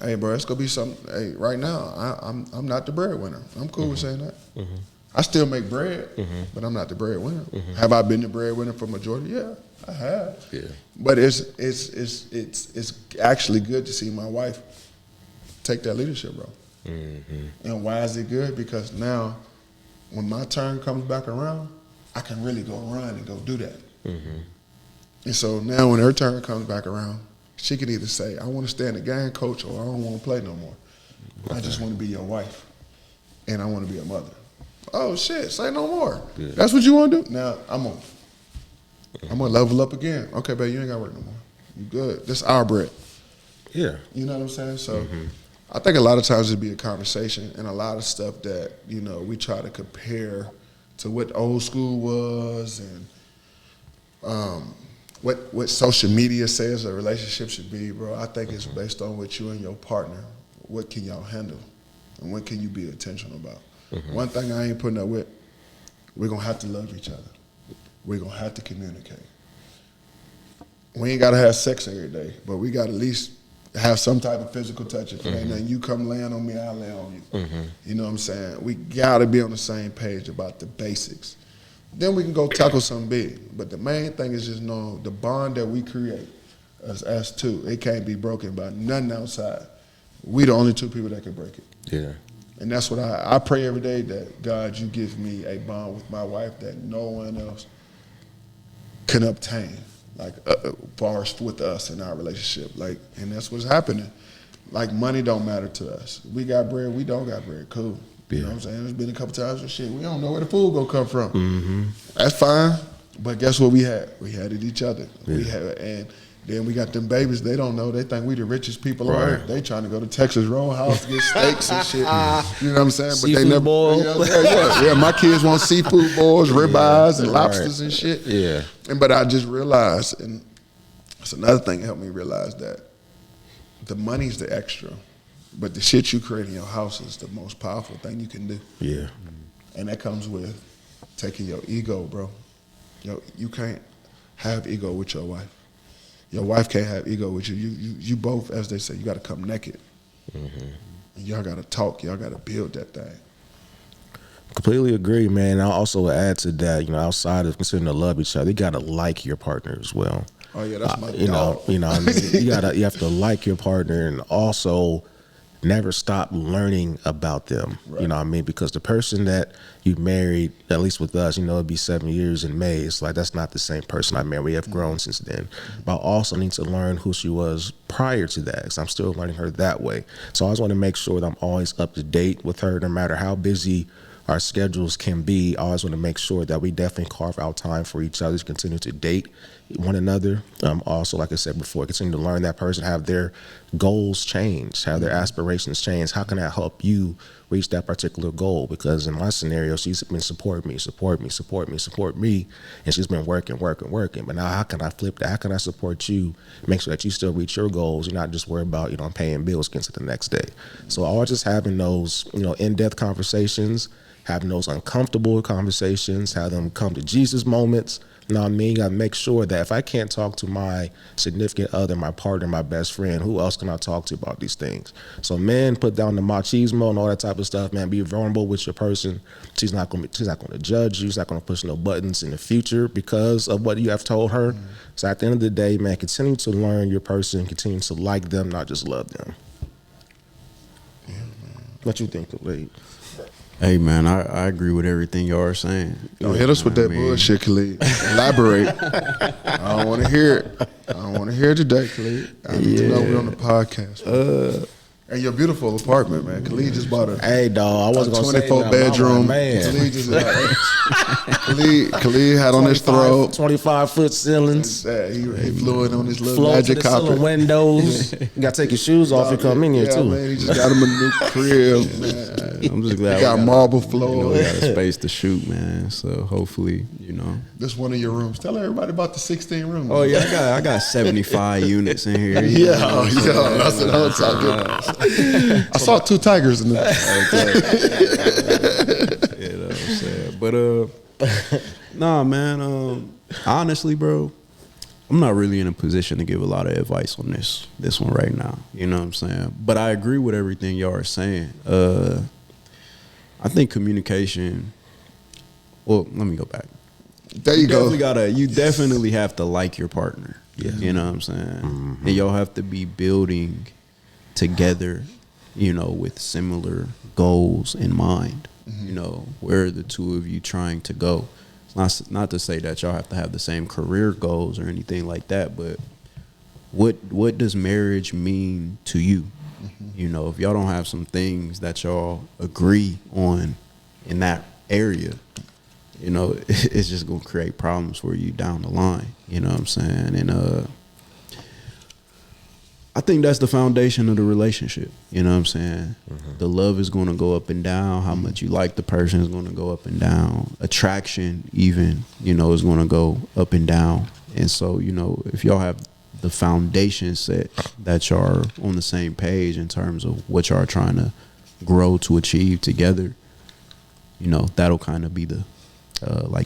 hey, bro, it's going to be something. Hey, right now, I'm not the breadwinner. I'm cool with saying that. I still make bread, but I'm not the breadwinner. Have I been the breadwinner for majority? Yeah, I have. Yeah. But it's actually good to see my wife take that leadership role. And why is it good? Because now, when my turn comes back around, I can really go run and go do that. And so now, when her turn comes back around, she can either say, "I want to stay in the game, coach," or "I don't want to play no more. I just want to be your wife, and I want to be a mother." Oh shit! Say no more. Yeah. That's what you want to do. Now I'm gonna level up again. Okay, babe, you ain't got to work no more. You good? This our bread. Yeah. You know what I'm saying? So I think a lot of times it'd be a conversation, and a lot of stuff that, you know, we try to compare to what old school was, and what social media says a relationship should be, bro. I think it's based on what you and your partner, what can y'all handle, and what can you be intentional about. One thing I ain't putting up with, we're gonna have to love each other. We're gonna have to communicate. We ain't gotta have sex every day, but we gotta at least have some type of physical touch. If it ain't nothing, you come laying on me, I'll lay on you. You know what I'm saying? We gotta be on the same page about the basics. Then we can go tackle something big. But the main thing is just know the bond that we create as us two, it can't be broken by nothing outside. We the only two people that can break it. Yeah. And that's what I pray every day, that God, you give me a bond with my wife that no one else can obtain, like far as with us in our relationship. Like, and that's what's happening. Like, money don't matter to us. We got bread, we don't got bread. Cool. You know what I'm saying? There's been a couple times where shit, we don't know where the food gonna come from. That's fine. But guess what we had? We had it each other. We had, and then we got them babies. They don't know. They think we the richest people on earth. They trying to go to Texas Roadhouse to get steaks and shit. You know what I'm saying? But they never. boil. Yeah. My kids want seafood boils, ribeyes, and lobsters and shit. Yeah. But I just realized, and it's another thing that helped me realize, that the money's the extra, but the shit you create in your house is the most powerful thing you can do. Yeah. And that comes with taking your ego, bro. You can't have ego with your wife. Your wife can't have ego with you. You both, as they say, you got to come naked. And y'all got to talk. Y'all got to build that thing. Completely agree, man. I'll also add to that, outside of considering to love each other, you gotta like your partner as well. Oh yeah, that's my dog. I mean, you have to like your partner and also never stop learning about them. Right. You know what I mean? Because the person that you married, at least with us, it'd be 7 years in May. It's like, that's not the same person I married. We have grown since then. But I also need to learn who she was prior to that, because I'm still learning her that way. So I always want to make sure that I'm always up to date with her, no matter how busy our schedules can be. I always want to make sure that we definitely carve out time for each other to continue to date one another. Also, like I said before, continue to learn that person, have their goals change, have their aspirations change. How can that help you reach that particular goal? Because in my scenario, she's been supporting me, and she's been working. But now how can I flip that? How can I support you, make sure that you still reach your goals? You're not just worried about, paying bills against it the next day. So always just having those, in-depth conversations, having those uncomfortable conversations, have them come to Jesus moments. You know what I mean? I make sure that if I can't talk to my significant other, my partner, my best friend, who else can I talk to about these things? So, man, put down the machismo and all that type of stuff, man. Be vulnerable with your person. She's not going to judge you. She's not going to push no buttons in the future because of what you have told her. Mm-hmm. So at the end of the day, man, continue to learn your person, continue to like them, not just love them. Yeah, man. What you think, Khalid? Hey man, I agree with everything y'all are saying. Don't hit us with that bullshit, Khalid. Elaborate. I don't want to hear it. I don't want to hear it today, Khalid. I need to know we're on the podcast. And your beautiful apartment, man. Khalid just bought a Hey, dog, I wasn't going to say 24 bedroom. Man. Khalid just Khalid had on his throat 25-foot ceilings. He flew in on his little magic carpet. Windows. You got to take your shoes off and come in here, too. Man, he just got him a new crib, man. I'm just glad he got marble floor. We got a space to shoot, man. So hopefully, This one of your rooms. Tell everybody about the 16 rooms. Oh yeah, I got 75 units in here. Yeah, that's what I'm talking about. I saw 2 tigers in there. You know what I'm saying? But nah, man. Honestly, bro, I'm not really in a position to give a lot of advice on this one right now. You know what I'm saying? But I agree with everything y'all are saying. I think communication. Well, let me go back. There you go. You definitely have to like your partner. Yeah. You know what I'm saying? Mm-hmm. And y'all have to be building together, with similar goals in mind. Mm-hmm. Where are the two of you trying to go? It's not to say that y'all have to have the same career goals or anything like that, but what does marriage mean to you? Mm-hmm. If y'all don't have some things that y'all agree on in that area, it's just gonna create problems for you down the line. You know what I'm saying? And I think that's the foundation of the relationship. You know what I'm saying? Mm-hmm. The love is going to go up and down. How much you like the person is going to go up and down. Attraction even, is going to go up and down. And so, if y'all have the foundation set that y'all are on the same page in terms of what y'all are trying to grow to achieve together, that'll kind of be the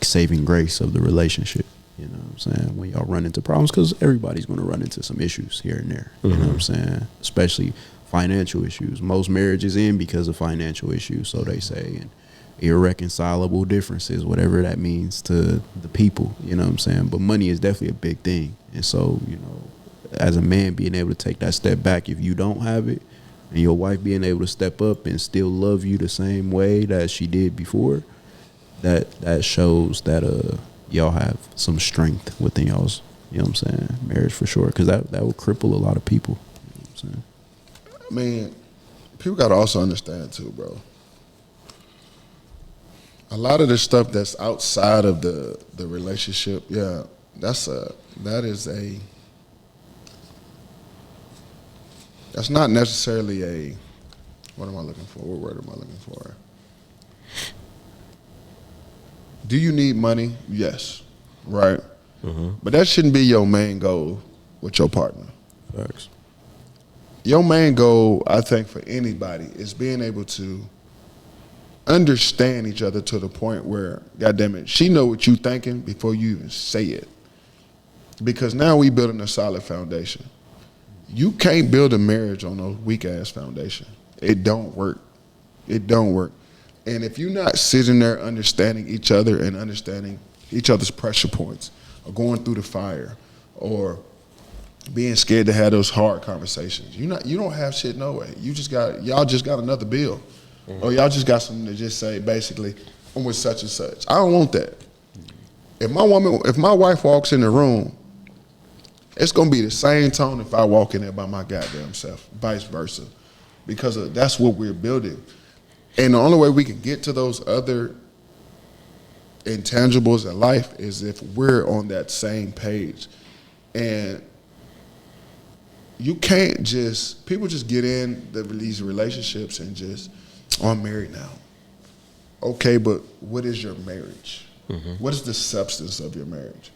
saving grace of the relationship. You know what I'm saying? When y'all run into problems, because everybody's going to run into some issues here and there. You know what I'm saying? Especially financial issues. Most marriages end because of financial issues, so they say, and irreconcilable differences, whatever that means to the people. You know what I'm saying? But money is definitely a big thing. And so, as a man, being able to take that step back if you don't have it, and your wife being able to step up and still love you the same way that she did before, that shows that y'all have some strength within y'all's, marriage for sure. Because that will cripple a lot of people. You know what I'm saying? I mean, people got to also understand too, bro. A lot of the stuff that's outside of the relationship, that's not necessarily what am I looking for? What word am I looking for? Do you need money? Yes. Right? Mm-hmm. But that shouldn't be your main goal with your partner. Facts. Your main goal, I think, for anybody is being able to understand each other to the point where, goddamn it, she know what you thinking before you even say it. because now we building a solid foundation. You can't build a marriage on a weak ass foundation. It don't work. It don't work. And if you're not sitting there understanding each other and understanding each other's pressure points, or going through the fire, or being scared to have those hard conversations, you don't have shit no way. Y'all just got another bill, or y'all just got something to just say basically, I'm with such and such. I don't want that. If my wife walks in the room, it's gonna be the same tone if I walk in there by my goddamn self, vice versa, because that's what we're building. And the only way we can get to those other intangibles in life is if we're on that same page. And you can't people just get in these relationships and just, oh, I'm married now. Okay, but what is your marriage? What is the substance of your marriage?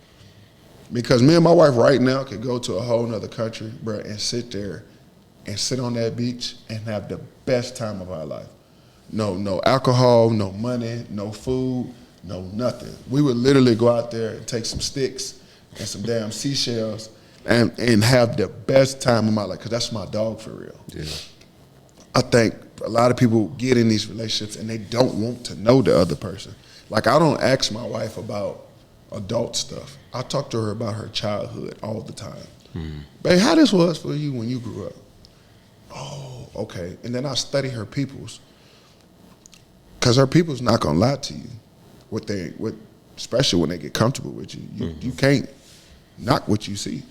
Because me and my wife right now could go to a whole nother country, bro, and sit there and sit on that beach and have the best time of our life. No alcohol, no money, no food, no nothing. We would literally go out there and take some sticks and some damn seashells and have the best time of my life, because that's my dog for real. Yeah. I think a lot of people get in these relationships and they don't want to know the other person. Like, I don't ask my wife about adult stuff. I talk to her about her childhood all the time. Babe, how this was for you when you grew up? Oh, okay. And then I study her peoples. Because her people's not gonna lie to you, especially when they get comfortable with you. You can't knock what you see.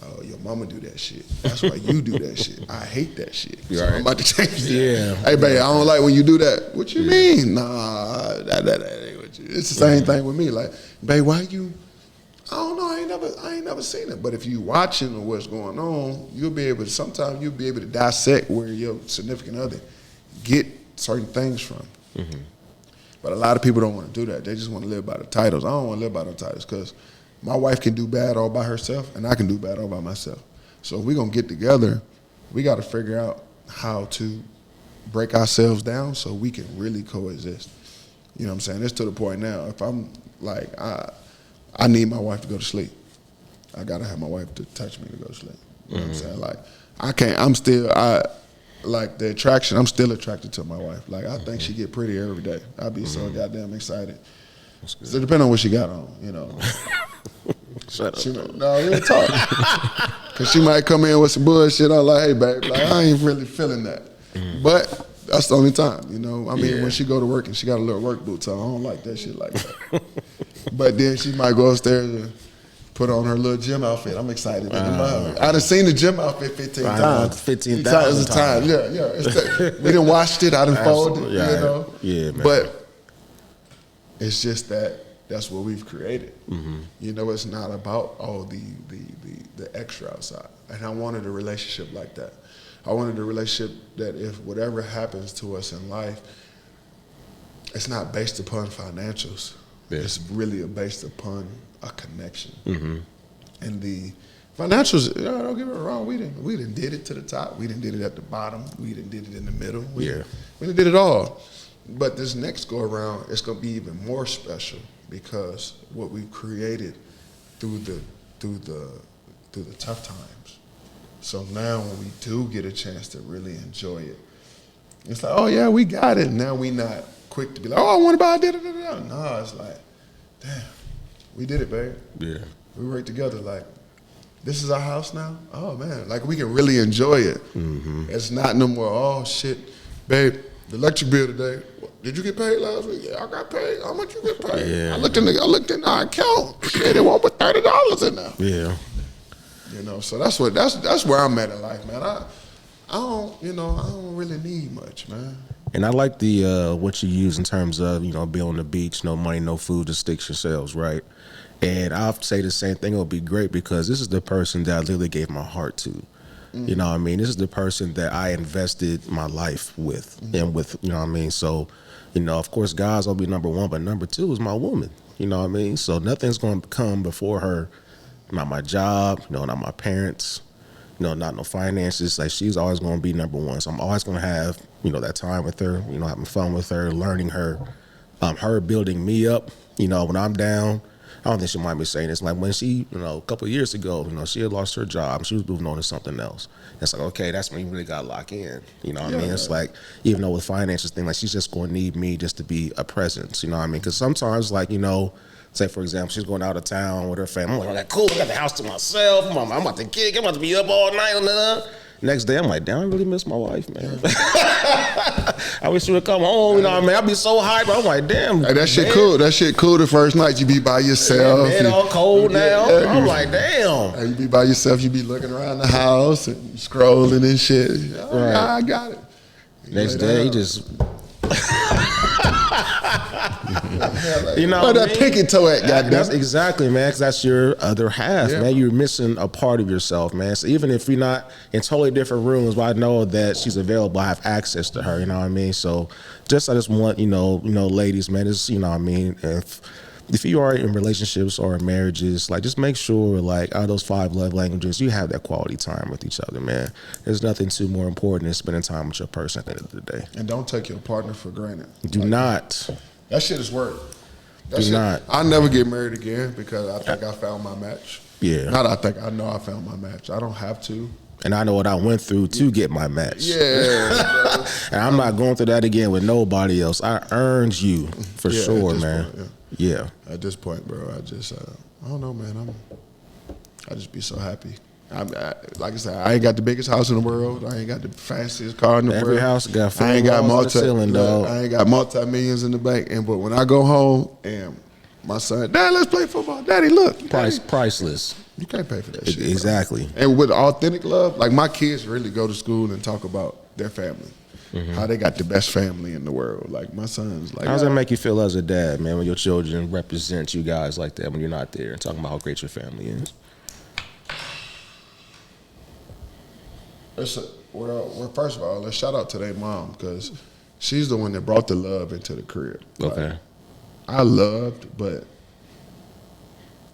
Oh, your mama do that shit. That's why you do that shit. I hate that shit. So I'm about to change that. Yeah. Hey, babe, I don't like when you do that. What you mean? Nah, that ain't what you. It's the same thing with me. Like, babe, why you? I don't know. I ain't never seen it. But if you watching what's going on, sometimes you'll be able to dissect where your significant other get certain things from. But a lot of people don't want to do that. They just want to live by the titles. I don't want to live by the titles, because my wife can do bad all by herself and I can do bad all by myself. So if we're going to get together, we got to figure out how to break ourselves down so we can really coexist. You know what I'm saying? It's to the point now, if I'm like, I need my wife to go to sleep. I got to have my wife to touch me to go to sleep. You know what I'm saying? Like, like the attraction, I'm still attracted to my wife. Like, I think she get prettier every day. I be so goddamn excited. So depending on what she got on, you know. Shut up. No, real talk. Because she might come in with some bullshit. I'm like, hey, babe, like, I ain't really feeling that. But that's the only time, you know. I mean, when she go to work and she got a little work boots on, I don't like that shit like that. But then she might go upstairs and put on her little gym outfit. I'm excited. I done seen the gym outfit 15 times. 15,000 times. Yeah. We done washed it. I done folded it, you know. Yeah, man. But it's just that's what we've created. You know, it's not about all the extra outside. And I wanted a relationship like that. I wanted a relationship that if whatever happens to us in life, it's not based upon financials. Yeah. It's really based upon a connection. And the financials, don't get me wrong, we done did it to the top. We done did it at the bottom. We done did it in the middle. We done did it all. But this next go around, it's gonna be even more special, because what we've created through the tough times. So now when we do get a chance to really enjoy it, it's like, oh yeah, we got it. Now we not quick to be like, oh, I want to buy it. No, it's like, damn, we did it, babe. Yeah. We worked together. Like, this is our house now? Oh man, like we can really enjoy it. It's not no more, oh shit, babe, the electric bill today. Did you get paid last week? Yeah, I got paid. How much you get paid? Yeah. I looked in our account. Shit, it won't put $30 in there. Yeah. You know, so that's where I'm at in life, man. I don't really need much, man. And I like the what you use in terms of, you know, being on the beach, no money, no food, just sticks yourselves, right? And I'll say the same thing. It'll be great because this is the person that I literally gave my heart to. You know what I mean? This is the person that I invested my life with and with, you know what I mean? So, you know, of course, God's gonna be number one, but number two is my woman. You know what I mean? So nothing's gonna come before her. Not my job, you know, not my parents, you know, not no finances. Like, she's always gonna be number one. So I'm always gonna have, you know, that time with her, you know, having fun with her, learning her, her building me up, you know, when I'm down. I don't think she might be saying this. Like when she, a couple of years ago, she had lost her job. She was moving on to something else. It's like, okay, that's when you really got to lock in. You know what I mean? It's like, even though with finances thing, like she's just going to need me just to be a presence. You know what I mean? Because sometimes, like, say for example, she's going out of town with her family. I'm like, cool, I got the house to myself. I'm about to kick. I'm about to be up all night. Next day, I'm like, damn, I really miss my wife, man. I wish she would come home. You know what I mean? I'd be so hyped. I'm like, damn. Hey, that shit cool. That shit cool. The first night you be by yourself. Man, all cold now. I'm like, damn. Hey, you be by yourself. You be looking around the house and scrolling and shit. Right. I got it. Next day, he just. Where that pinky toe at, goddamn? That's exactly, man, because that's your other half, man. You're missing a part of yourself, man. So even if you're not in totally different rooms, but I know that she's available, I have access to her, you know what I mean? So I just want, ladies, man, it's, you know what I mean? If you are in relationships or in marriages, like just make sure, like, out of those 5 love languages, you have that quality time with each other, man. There's nothing too more important than spending time with your person at the end of the day. And don't take your partner for granted. Do not. That shit is work. Do not. I'll never get married again because I think I found my match. Yeah. Not I think, I know I found my match. I don't have to. And I know what I went through to get my match. Yeah. And I'm not going through that again with nobody else. I earned you for sure, man. Point, yeah. At this point, bro, I just, I don't know, man. I just be so happy. Like I said, I ain't got the biggest house in the world. I ain't got the fanciest car in the world. Every house got 4 I ain't got walls on the ceiling, dog. I ain't got multi-millions in the bank. But when I go home and my son, Dad, let's play football. Daddy, look. Priceless. You can't pay for that shit. Exactly. Bro. And with authentic love, like my kids really go to school and talk about their family. Mm-hmm. How they got the best family in the world. Like my son's like. How does that make you feel as a dad, man, when your children represent you guys like that when you're not there and talking about how great your family is? Well, first of all, let's shout out to their mom because she's the one that brought the love into the crib. Okay. Like, I loved, but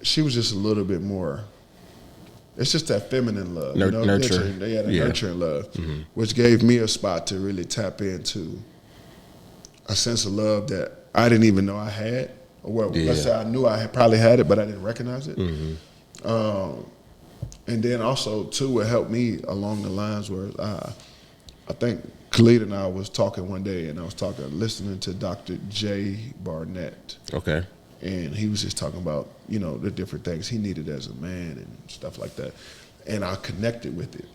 she was just a little bit more. It's just that feminine love, nurturing. They had a nurturing love, which gave me a spot to really tap into a sense of love that I didn't even know I had. Or let's say I knew I probably had it, but I didn't recognize it. And then also, too, it helped me along the lines where I think Khalid and I was talking one day, and I was listening to Dr. Jay Barnett. Okay. And he was just talking about, the different things he needed as a man and stuff like that. And I connected with it.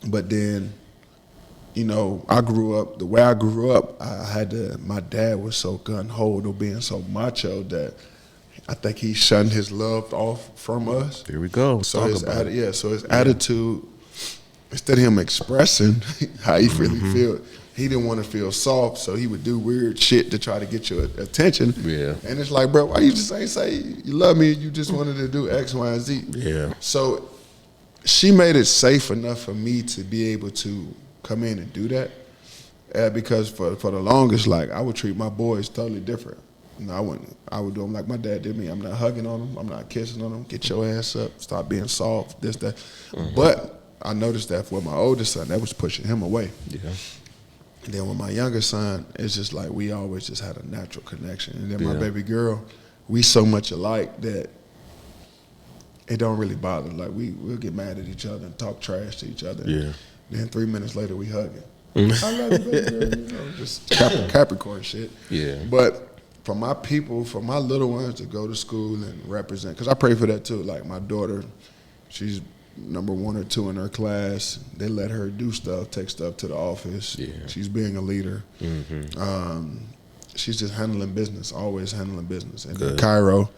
But then, I grew up, the way I grew up, my dad was so gun-ho to being so macho that I think he shunned his love off from us. Here we go. So his attitude, instead of him expressing how he really feel, he didn't want to feel soft, so he would do weird shit to try to get your attention. Yeah. And it's like, bro, why you just ain't say you love me? You just wanted to do X, Y, and Z. Yeah. So she made it safe enough for me to be able to come in and do that, because for the longest, like I would treat my boys totally different. I would do them like my dad did me. I'm not hugging on them. I'm not kissing on them. Get your ass up. Stop being soft. This, that. But I noticed that for my oldest son, that was pushing him away. Yeah. And then with my younger son, it's just like we always just had a natural connection. And then my baby girl, we so much alike that it don't really bother. Like we'll get mad at each other and talk trash to each other. Yeah. Then 3 minutes later, we hugging. I love you, baby girl. Just Capricorn shit. Yeah. But for my people, for my little ones to go to school and represent, because I pray for that too. Like my daughter, she's number 1 or 2 in her class. They let her do stuff, take stuff to the office. Yeah. She's being a leader. She's just handling business, always handling business. And then Cairo,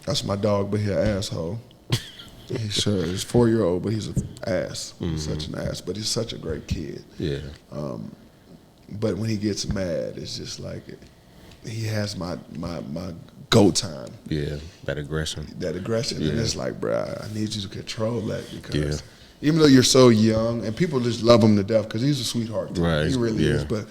that's my dog, but he's an asshole. He's 4-year-old, but he's an ass. He's such an ass, but he's such a great kid. Yeah. But when he gets mad, it's just like he has my go time. Yeah, that aggression. And it's like, bruh, I need you to control that because even though you're so young, and people just love him to death because he's a sweetheart. Right. He really is. But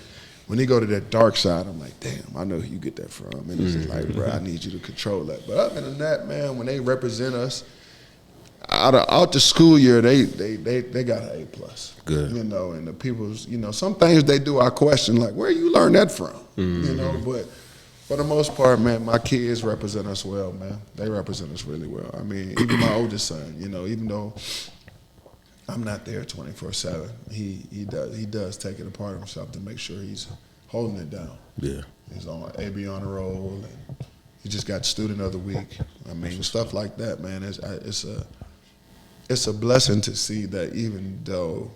when he go to that dark side, I'm like, damn, I know who you get that from. And it's just like, bruh, I need you to control that. But other than that, man, when they represent us, out the school year, they got an A+. Good. And the people's, some things they do I question, like, where you learn that from? But For the most part, man, my kids represent us well, man. They represent us really well. I mean, even my oldest son, you know, even though I'm not there 24/7, he does take it upon himself to make sure he's holding it down. Yeah. He's on AB on the roll, and he just got student of the week. I mean, stuff like that, man. It's a blessing to see that, even though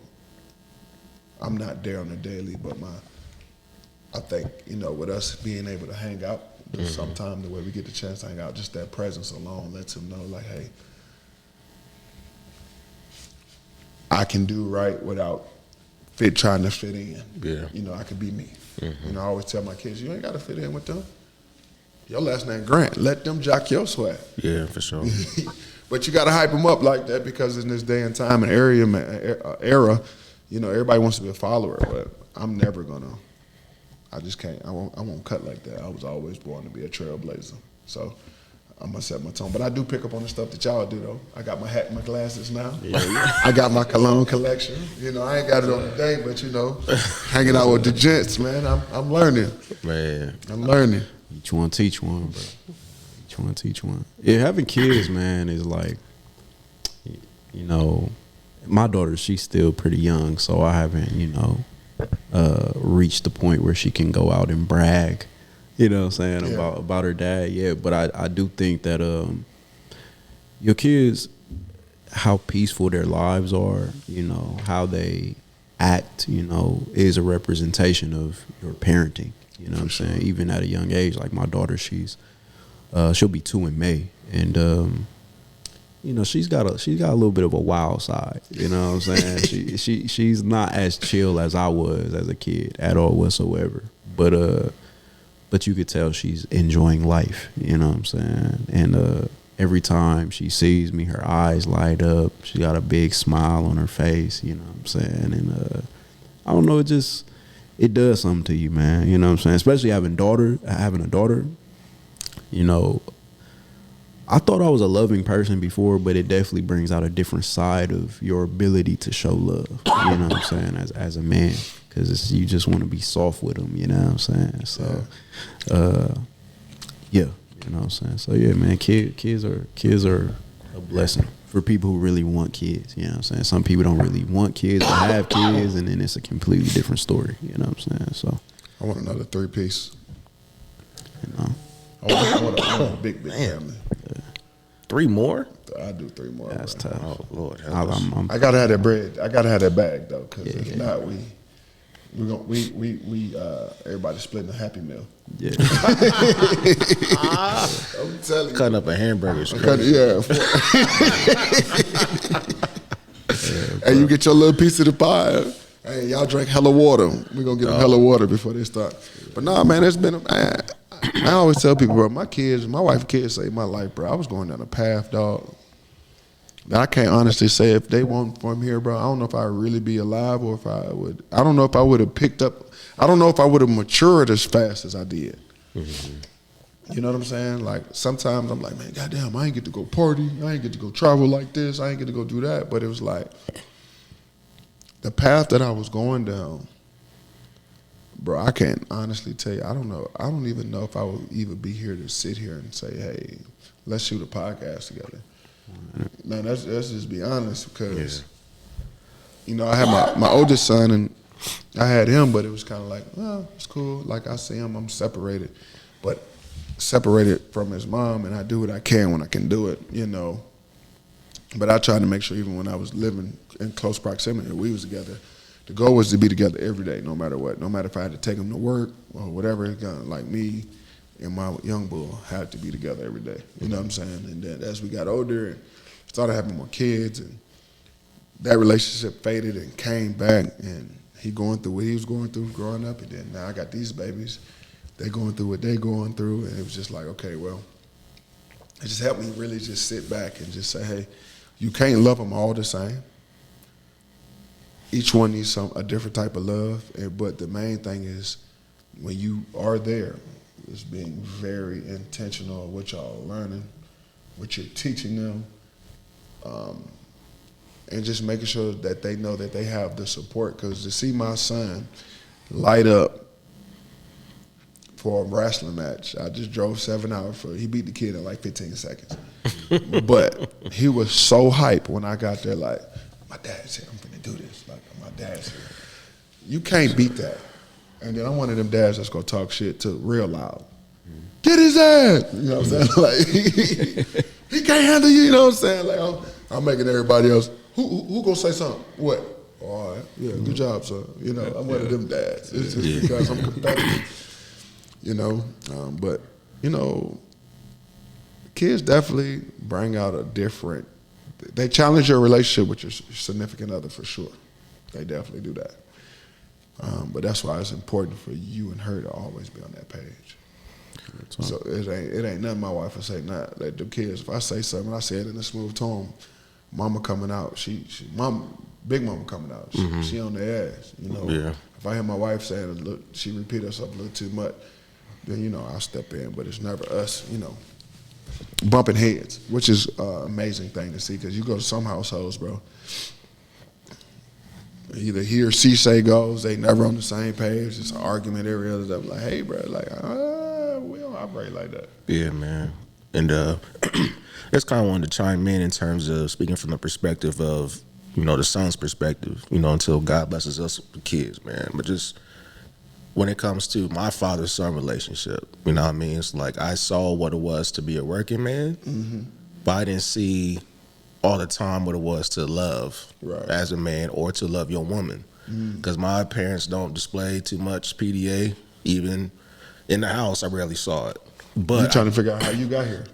I'm not there on the daily, but I think, you know, with us being able to hang out sometime the way we get the chance to hang out, just that presence alone lets him know, like, hey, I can do right without trying to fit in. Yeah. You know, I can be me. You know, I always tell my kids, you ain't got to fit in with them. Your last name Grant. Let them jock your swag. Yeah, for sure. But you got to hype them up like that, because in this day and time and era, you know, everybody wants to be a follower, but I'm never gonna. I just can't. I won't cut like that. I was always born to be a trailblazer. So I'm gonna set my tone. But I do pick up on the stuff that y'all do, though. I got my hat and my glasses now. I got my cologne collection. You know, I ain't got it on the day, but you know, hanging out with the gents, man. I'm learning. Man. I'm learning. Each one teach one, bro. Each one teach one. Yeah, having kids, man, is like, you know, my daughter, she's still pretty young, so I haven't, you know, reached the point where she can go out and brag, you know what I'm saying, about her dad yet. But I do think that your kids, how peaceful their lives are, you know, how they act, you know, is a representation of your parenting. You know what I'm saying? Even at a young age, like my daughter, she'll be 2 in May, and you know, she's got a little bit of a wild side. You know what I'm saying? she's not as chill as I was as a kid at all whatsoever. But you could tell she's enjoying life. You know what I'm saying? And every time she sees me, her eyes light up. She got a big smile on her face. You know what I'm saying? And I don't know, it does something to you, man. You know what I'm saying? Especially having a daughter. You know, I thought I was a loving person before, but it definitely brings out a different side of your ability to show love. You know what I'm saying? As a man, because you just want to be soft with them. You know what I'm saying? So, yeah, you know what I'm saying. So yeah, man, kids are a blessing for people who really want kids. You know what I'm saying? Some people don't really want kids or have kids, and then it's a completely different story. You know what I'm saying? So I want another 3-piece. You know. I want a big family. 3 more? I do 3 more. That's bro. tough. Oh Lord. help us. I gotta have that bread. I gotta have that bag though, because if Yeah. not, we everybody splitting a Happy Meal. Yeah. I'm telling you. Cutting up a hamburger is I'm crazy. Hey, you get your little piece of the pie. Hey, y'all drink hella water. We gonna get them hella water before they start. But nah, man, it's been. I always tell people, bro, my wife and kids saved my life, bro. I was going down a path, dog. That I can't honestly say if they weren't from here, bro. I don't know if I'd really be alive, or if I would. I don't know if I would have picked up. I don't know if I would have matured as fast as I did. Mm-hmm. You know what I'm saying? Like, sometimes I'm like, man, goddamn, I ain't get to go party. I ain't get to go travel like this. I ain't get to go do that. But it was like, the path that I was going down, bro, I can't honestly tell you. I don't know. I don't even know if I would even be here to sit here and say, hey, let's shoot a podcast together. Man, let's just be honest, because, you know, I had my oldest son, and I had him, but it was kind of like, well, it's cool. Like, I see him, I'm separated. But separated from his mom, and I do what I can when I can do it, you know. But I tried to make sure, even when I was living in close proximity, we was together. The goal was to be together every day, no matter what. No matter if I had to take him to work or whatever. Like, me and my young bull had to be together every day. You know what I'm saying? And then as we got older and started having more kids, and that relationship faded and came back, and he going through what he was going through growing up, and then now I got these babies. They going through what they going through, and it was just like, okay, well, it just helped me really just sit back and just say, hey, you can't love them all the same. Each one needs a different type of love, but the main thing is, when you are there, is being very intentional of what y'all are learning, what you're teaching them, and just making sure that they know that they have the support. Because to see my son light up for a wrestling match. I just drove 7 hours he beat the kid in like 15 seconds. But he was so hyped when I got there, like, my dad said, I'm gonna do this. Like, my dad said, you can't beat that. And then I'm one of them dads that's gonna talk shit to real loud. Get his ass! You know what I'm saying? Like, he can't handle you, you know what I'm saying? Like, I'm making everybody else, who gonna say something? What? All right, yeah, good job, son. You know, I'm one of them dads. It's just because I'm competitive, you know. But, you know, kids definitely bring out they challenge your relationship with your significant other for sure. They definitely do that. But that's why it's important for you and her to always be on that page. So it ain't nothing my wife will say. Not like the kids. If I say something, I say it in a smooth tone. Mama coming out. Big mama coming out. She on the ass. You know. Yeah. If I hear my wife saying, "Look," she repeat herself a little too much, then you know I'll step in. But it's never us. You know, bumping heads, which is an amazing thing to see because you go to some households, bro. Either he or she say goes, they never on the same page. It's an argument every other day. I'm like, hey, bro, like, we don't operate like that. Yeah, man. And just kind of wanted to chime in terms of speaking from the perspective of, you know, the son's perspective, you know, until God blesses us with kids, man. But just when it comes to my father-son relationship, you know what I mean? It's like I saw what it was to be a working man, but I didn't see all the time what it was to love as a man or to love your woman. Because my parents don't display too much PDA. Even in the house, I rarely saw it. But You trying to figure out how you got here.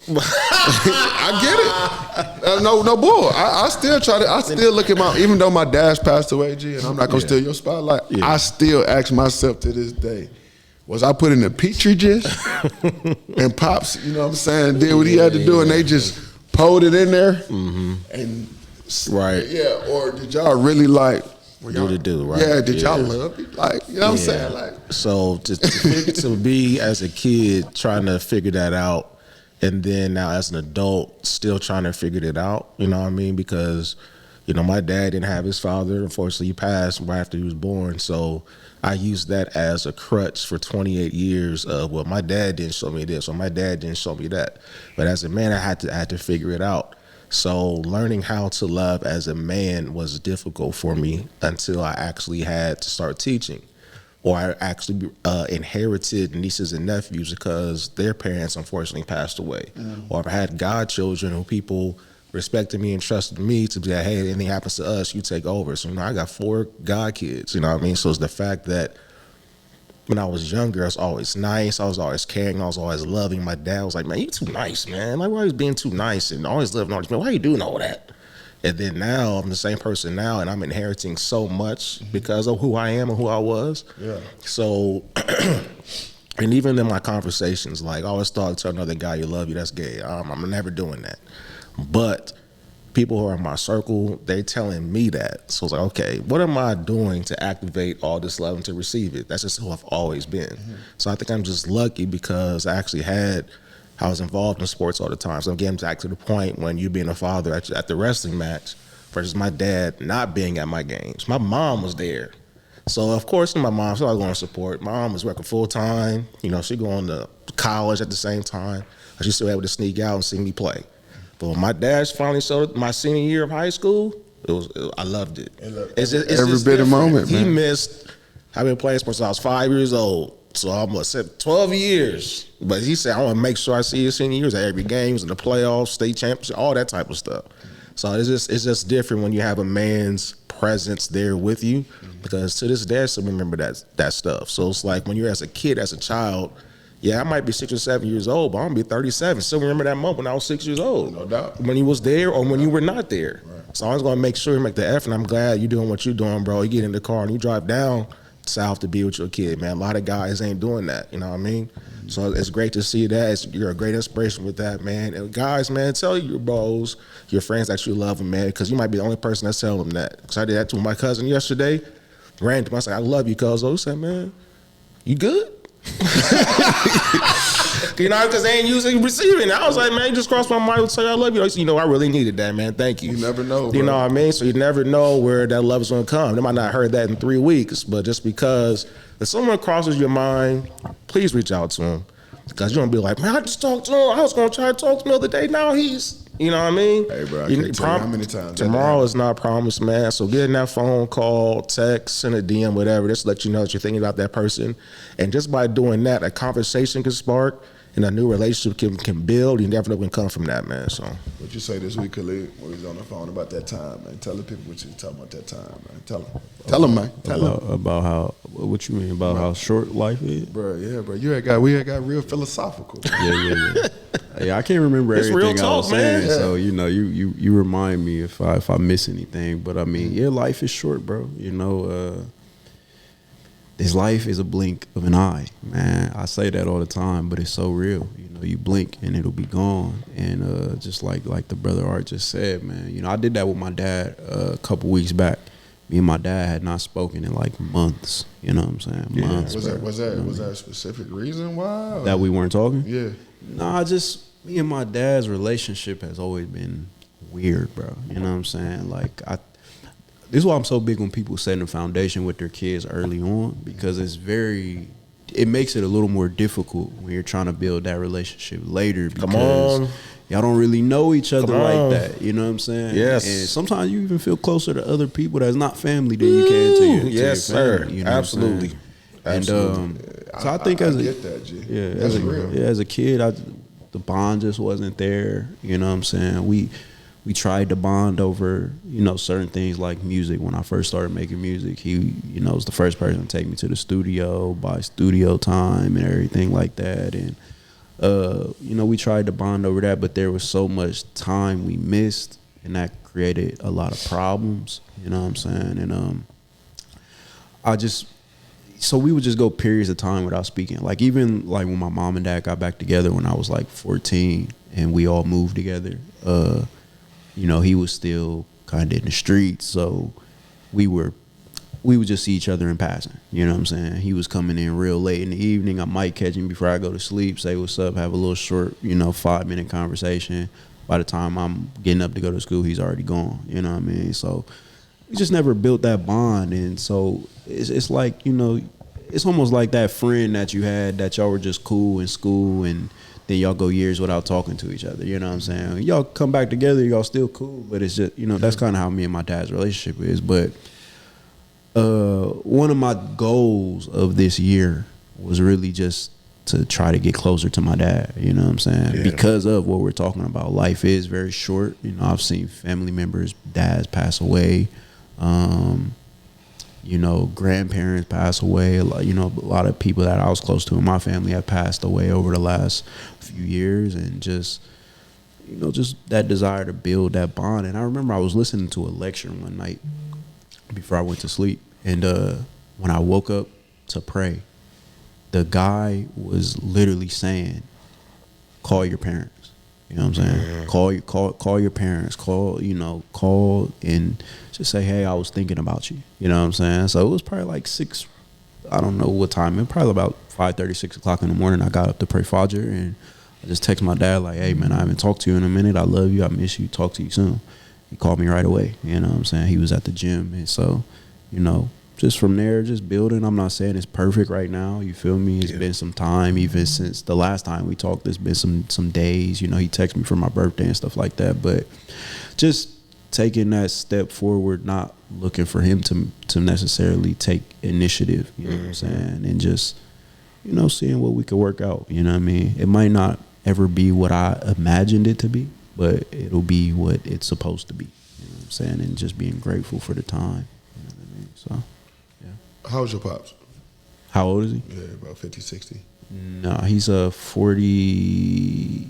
I get it. No bull. I still look at even though my dad's passed away, G, and I'm not going to steal your spotlight, I still ask myself to this day, was I put in a petri dish and Pops, you know what I'm saying, did what he had to do and they just pulled it in there and or did y'all really like do to do, right? Yeah, did y'all love it? Like, you know what I'm saying? Like, so to be as a kid trying to figure that out, and then now as an adult still trying to figure it out, you know what I mean? Because, you know, my dad didn't have his father. Unfortunately, he passed right after he was born. So I used that as a crutch for 28 years of, well, my dad didn't show me this, or my dad didn't show me that. But as a man, I had to figure it out. So learning how to love as a man was difficult for me until I actually had to start teaching. Or I actually inherited nieces and nephews because their parents unfortunately passed away. Or I've had godchildren who people respected me and trusted me to be like, hey, anything happens to us, you take over. So, you know, I got 4 god kids, you know what I mean? So it's the fact that when I was younger, I was always nice. I was always caring. I was always loving. My dad was like, man, you too nice, man. Like, why are you being too nice and always living all this? Man, why are you doing all that? And then now I'm the same person now, and I'm inheriting so much because of who I am and who I was. Yeah. So, and even in my conversations, like I always thought to tell another guy you love you, that's gay. I'm never doing that. But people who are in my circle, they telling me that. So it's like, okay, what am I doing to activate all this love and to receive it? That's just who I've always been. So I think I'm just lucky because I was involved in sports all the time. So I'm getting back to the point when you being a father at the wrestling match versus my dad not being at my games. My mom was there. So of course my mom, so I was going to support. My mom was working full time. You know, she going to college at the same time. She's still able to sneak out and see me play. But when my dad finally showed up my senior year of high school, I loved it. It's every bit of moment, man. He missed, I've been playing sports since I was 5 years old. So I almost said 12 years. But he said, I want to make sure I see his senior years at every game, in the playoffs, state championship, all that type of stuff. So it's just different when you have a man's presence there with you, because to this day I still remember that stuff. So it's like when you're as a kid, as a child, yeah, I might be 6 or 7 years old, but I'm gonna be 37. Still remember that moment when I was 6 years old. No doubt. When he was there or when you were not there. Right. So I was gonna make sure you make the effort. And I'm glad you're doing what you're doing, bro. You get in the car and you drive down south to be with your kid, man. A lot of guys ain't doing that, you know what I mean? So it's great to see that. You're a great inspiration with that, man. And guys, man, tell your bros, your friends that you love them, man, because you might be the only person that's telling them that. Because I did that to my cousin yesterday. Ran to him, I said, I love you, cuz. He said, man, you good? You know, because they ain't using receiving. I was like, man, you just crossed my mind to say I love you. You know, I really needed that, man. Thank you. You never know, You bro. know what I mean? So you never know where that love is going to come. They might not have heard that in 3 weeks, but just because if someone crosses your mind, please reach out to them. Because you're going to be like, man, I just talked to him. I was going to try to talk to him the other day. Now he's, you know what I mean? Hey, bro, I can't tell you how many times that Tomorrow happened. is not promised, man. So getting that phone call, text, send a DM, whatever, just to let you know that you're thinking about that person. And just by doing that, a conversation can spark and a new relationship can build. You never know what can come from that, man. So What you say this week, Khalid, when we was on the phone about that time, man? Tell the people what you talking about that time, man. Tell them, man. Tell them. About how, what you mean about how short life is? Bro, yeah, bro. We had got real philosophical. Yeah. Yeah, I can't remember It's everything real I was talk, man. saying. So you know, you remind me if I miss anything. But I mean, yeah, life is short, bro. You know, this life is a blink of an eye, man. I say that all the time, but it's so real. You know, you blink and it'll be gone. And just like the brother Art just said, man. You know, I did that with my dad a couple weeks back. Me and my dad had not spoken in like months. You know what I'm saying? Months. Was bro. that a specific reason why? or- That we weren't talking? Yeah. Nah, just me and my dad's relationship has always been weird, bro. You know what I'm saying? Like this is why I'm so big when people setting a foundation with their kids early on, because it makes it a little more difficult when you're trying to build that relationship later, because Come on. y'all don't really know each other Come on. like that. You know what I'm saying? Yes. And sometimes you even feel closer to other people that's not family than you can to your yes, family, sir. you know what I'm Absolutely. saying? Absolutely. And so I think as a get that, G. yeah, That's real. as a kid, the bond just wasn't there. You know what I'm saying? We tried to bond over, you know, certain things like music. When I first started making music, he, you know, was the first person to take me to the studio, buy studio time and everything like that. And, you know, we tried to bond over that, but there was so much time we missed, and that created a lot of problems. You know what I'm saying? And so we would just go periods of time without speaking. Like even like when my mom and dad got back together when I was like 14 and we all moved together, you know, he was still kind of in the streets. So we would just see each other in passing. You know what I'm saying? He was coming in real late in the evening. I might catch him before I go to sleep, say what's up, have a little short, you know, 5-minute conversation. By the time I'm getting up to go to school, he's already gone. You know what I mean? So we just never built that bond. And so it's like, you know, it's almost like that friend that you had that y'all were just cool in school, and then y'all go years without talking to each other. You know what I'm saying? Y'all come back together, y'all still cool, but it's just, you know, that's kind of how me and my dad's relationship is. But one of my goals of this year was really just to try to get closer to my dad. You know what I'm saying? Yeah. Because of what we're talking about. Life is very short. You know, I've seen family members, dads pass away. You know, grandparents pass away. You know, a lot of people that I was close to in my family have passed away over the last few years, and just, you know, just that desire to build that bond. And I remember I was listening to a lecture one night before I went to sleep, and when I woke up to pray, the guy was literally saying, call your parents. You know what I'm saying? Call your parents. Call and just say, hey, I was thinking about you. You know what I'm saying? So it was probably like 6, I don't know what time. It was probably about 5:30, 6 o'clock in the morning. I got up to pray Fajr, and I just text my dad like, hey, man, I haven't talked to you in a minute. I love you. I miss you. Talk to you soon. He called me right away. You know what I'm saying? He was at the gym. And so, you know, just from there, just building. I'm not saying it's perfect right now. You feel me? It's been some time, even since the last time we talked. There's been some days. You know, he texted me for my birthday and stuff like that. But just taking that step forward, not looking for him to necessarily take initiative. You know what I'm saying? And just, you know, seeing what we could work out. You know what I mean? It might not ever be what I imagined it to be, but it'll be what it's supposed to be. You know what I'm saying? And just being grateful for the time. You know what I mean? So. How's your pops? How old is he? Yeah, about 50, 60. No, he's 40.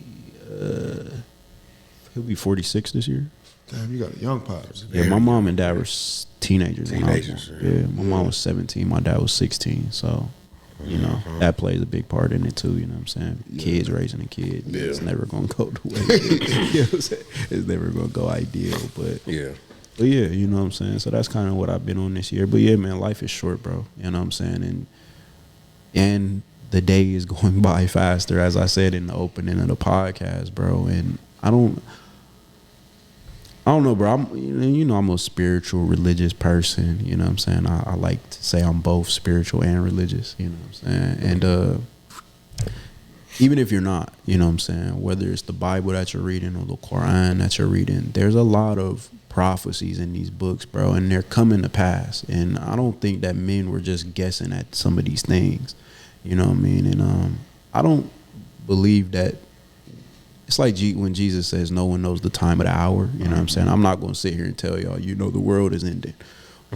He'll be 46 this year. Damn, you got a young pops. Yeah, my mom and dad were teenagers. when I was Teenagers, born. Yeah, my mom was 17. My dad was 16. So, you know, that plays a big part in it too. You know what I'm saying? Kids raising a kid. Yeah. It's never going to go the way you know what I'm saying? It's never going to go ideal. But yeah, you know what I'm saying? So that's kind of what I've been on this year. But yeah, man, life is short, bro. You know what I'm saying? And the day is going by faster, as I said in the opening of the podcast, bro. And I don't know, bro. I'm a spiritual, religious person. You know what I'm saying? I like to say I'm both spiritual and religious. You know what I'm saying? And even if you're not, you know what I'm saying, whether it's the Bible that you're reading or the Quran that you're reading, there's a lot of prophecies in these books, bro, and they're coming to pass. And I don't think that men were just guessing at some of these things. You know what I mean? And I don't believe that. It's like when Jesus says no one knows the time of the hour. You know what I'm saying? I'm not going to sit here and tell y'all, the world is ending.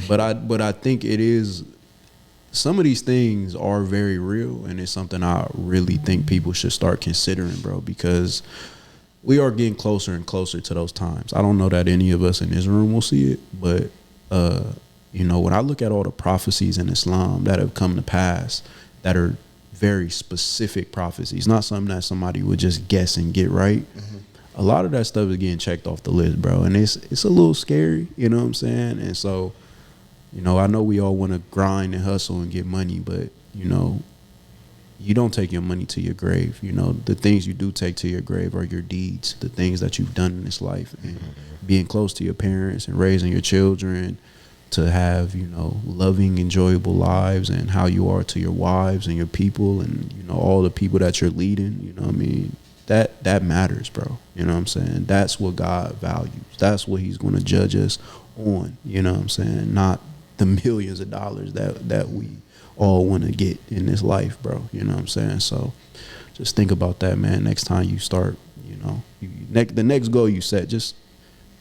But I think it is. Some of these things are very real, and it's something I really think people should start considering, bro, because we are getting closer and closer to those times. I don't know that any of us in this room will see it, but when I look at all the prophecies in Islam that have come to pass, that are very specific prophecies, not something that somebody would just guess and get right. Mm-hmm. A lot of that stuff is getting checked off the list, bro, and it's a little scary, you know what I'm saying? And so, I know we all want to grind and hustle and get money, but, you don't take your money to your grave. The things you do take to your grave are your deeds, the things that you've done in this life, and being close to your parents and raising your children to have, loving, enjoyable lives, and how you are to your wives and your people and, all the people that you're leading, you know what I mean? That matters, bro. You know what I'm saying? That's what God values. That's what he's going to judge us on, you know what I'm saying? Not the millions of dollars that we all want to get in this life, bro. You know what I'm saying? So just think about that, man. Next time you start, the next goal you set, just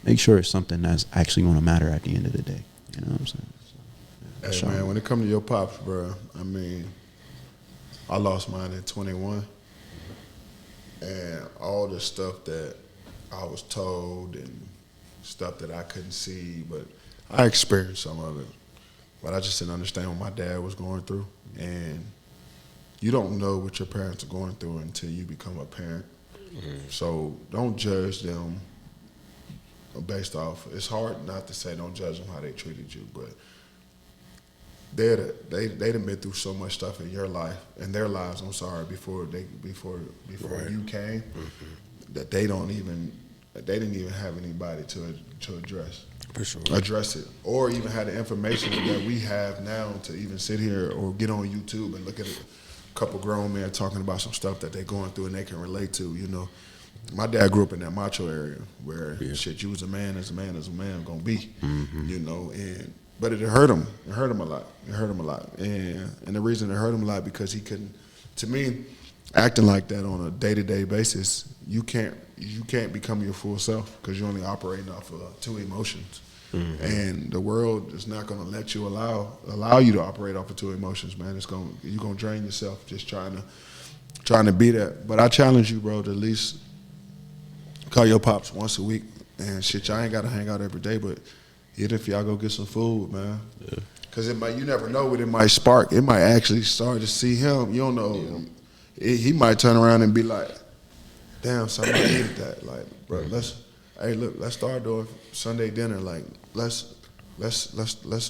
make sure it's something that's actually going to matter at the end of the day. You know what I'm saying? So, hey, man, when it comes to your pops, bro, I mean, I lost mine at 21. And all the stuff that I was told and stuff that I couldn't see, but I experienced some of it. But I just didn't understand what my dad was going through. And you don't know what your parents are going through until you become a parent. Mm-hmm. So don't judge them based off. It's hard not to say don't judge them how they treated you, but they done been through so much stuff in your life, in their lives, I'm sorry, before right. You came, mm-hmm. that they didn't even have anybody to address. For sure. Address it, or even have the information that we have now to even sit here or get on YouTube and look at a couple grown men talking about some stuff that they're going through and they can relate to. My dad grew up in that macho area where you was a man as a man gonna be, mm-hmm. But it hurt him. It hurt him a lot. And the reason it hurt him a lot because he couldn't. To me, acting like that on a day-to-day basis, you can't become your full self because you're only operating off of two emotions. Mm-hmm. And the world is not going to let you allow you to operate off of two emotions, man. You're going to drain yourself just trying to be that. But I challenge you, bro, to at least call your pops once a week. And shit, y'all ain't got to hang out every day, but even if y'all go get some food, man. Yeah. Because you never know what it might spark. It might actually start to see him. You don't know. Yeah. He might turn around and be like, damn, son, I needed that. Like, bro, let's start doing Sunday dinner. Like, let's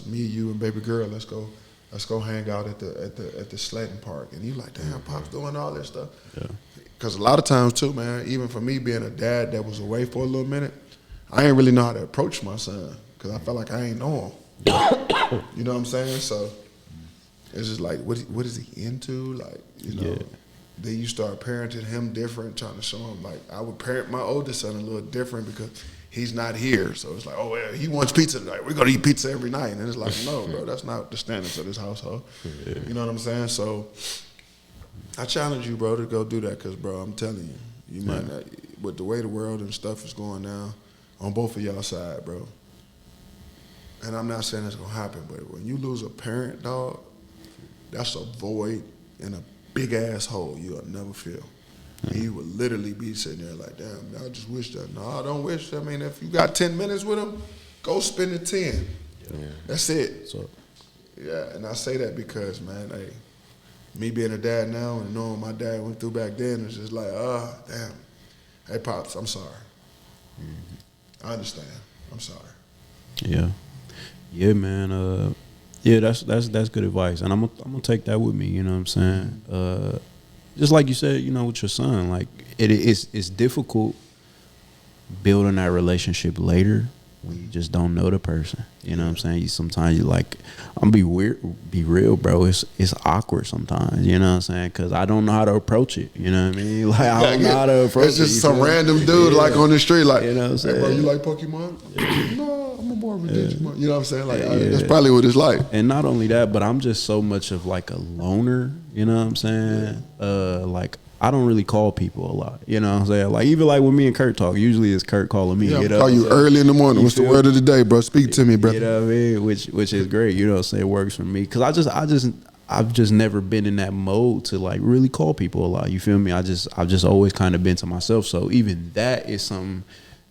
me, you, and baby girl, let's go hang out at the sledding park. And you like, damn, Pop's doing all this stuff. Yeah. Because a lot of times too, man, even for me being a dad that was away for a little minute, I ain't really know how to approach my son because I felt like I ain't know him. You know what I'm saying? So it's just like, what is he into? Like, Yeah. Then you start parenting him different, trying to show him, like, I would parent my oldest son a little different because he's not here. So it's like, oh, well, he wants pizza tonight. We're going to eat pizza every night. And it's like, no, bro, that's not the standards of this household. Yeah. You know what I'm saying? So I challenge you, bro, to go do that because, bro, I'm telling you, might not, with the way the world and stuff is going now, on both of y'all side, bro. And I'm not saying it's going to happen, but when you lose a parent, dog, that's a void in a big ass hole you'll never fill. And you would literally be sitting there like, damn, I just wish that. No, I don't wish. I mean, if you got 10 minutes with him, go spend the 10. Yeah. That's it. So, yeah, and I say that because, man, hey, me being a dad now and knowing my dad went through back then, it's just like, damn. Hey, Pops, I'm sorry. Mm-hmm. I understand. I'm sorry. Yeah. Yeah, man. Yeah, that's good advice, and I'm gonna take that with me. You know what I'm saying? Just like you said, you know, with your son, like it's difficult building that relationship later when you just don't know the person. You know what I'm saying? Sometimes you like, I'm be real, bro. It's awkward sometimes. You know what I'm saying? Because I don't know how to approach it. You know what I mean? Like I don't know how to approach it. It's just you some feel me? random dude like on the street, like, You know what I'm saying? Hey, bro, you like Pokemon? No, I'm more of a Digimon. You know what I'm saying? Like that's probably what it's like. And not only that, but I'm just so much of like a loner, you know what I'm saying? Like I don't really call people a lot, you know what I'm saying? Like even like when me and Kurt talk, usually it's Kurt calling me. Yeah, you know call you early in the morning. What's the word of the day, bro? Speak to me, bro. You know what I mean? Which is great, you know what I'm saying? It works for me. Cause I've just never been in that mode to like really call people a lot. You feel me? I've just always kind of been to myself. So even that is something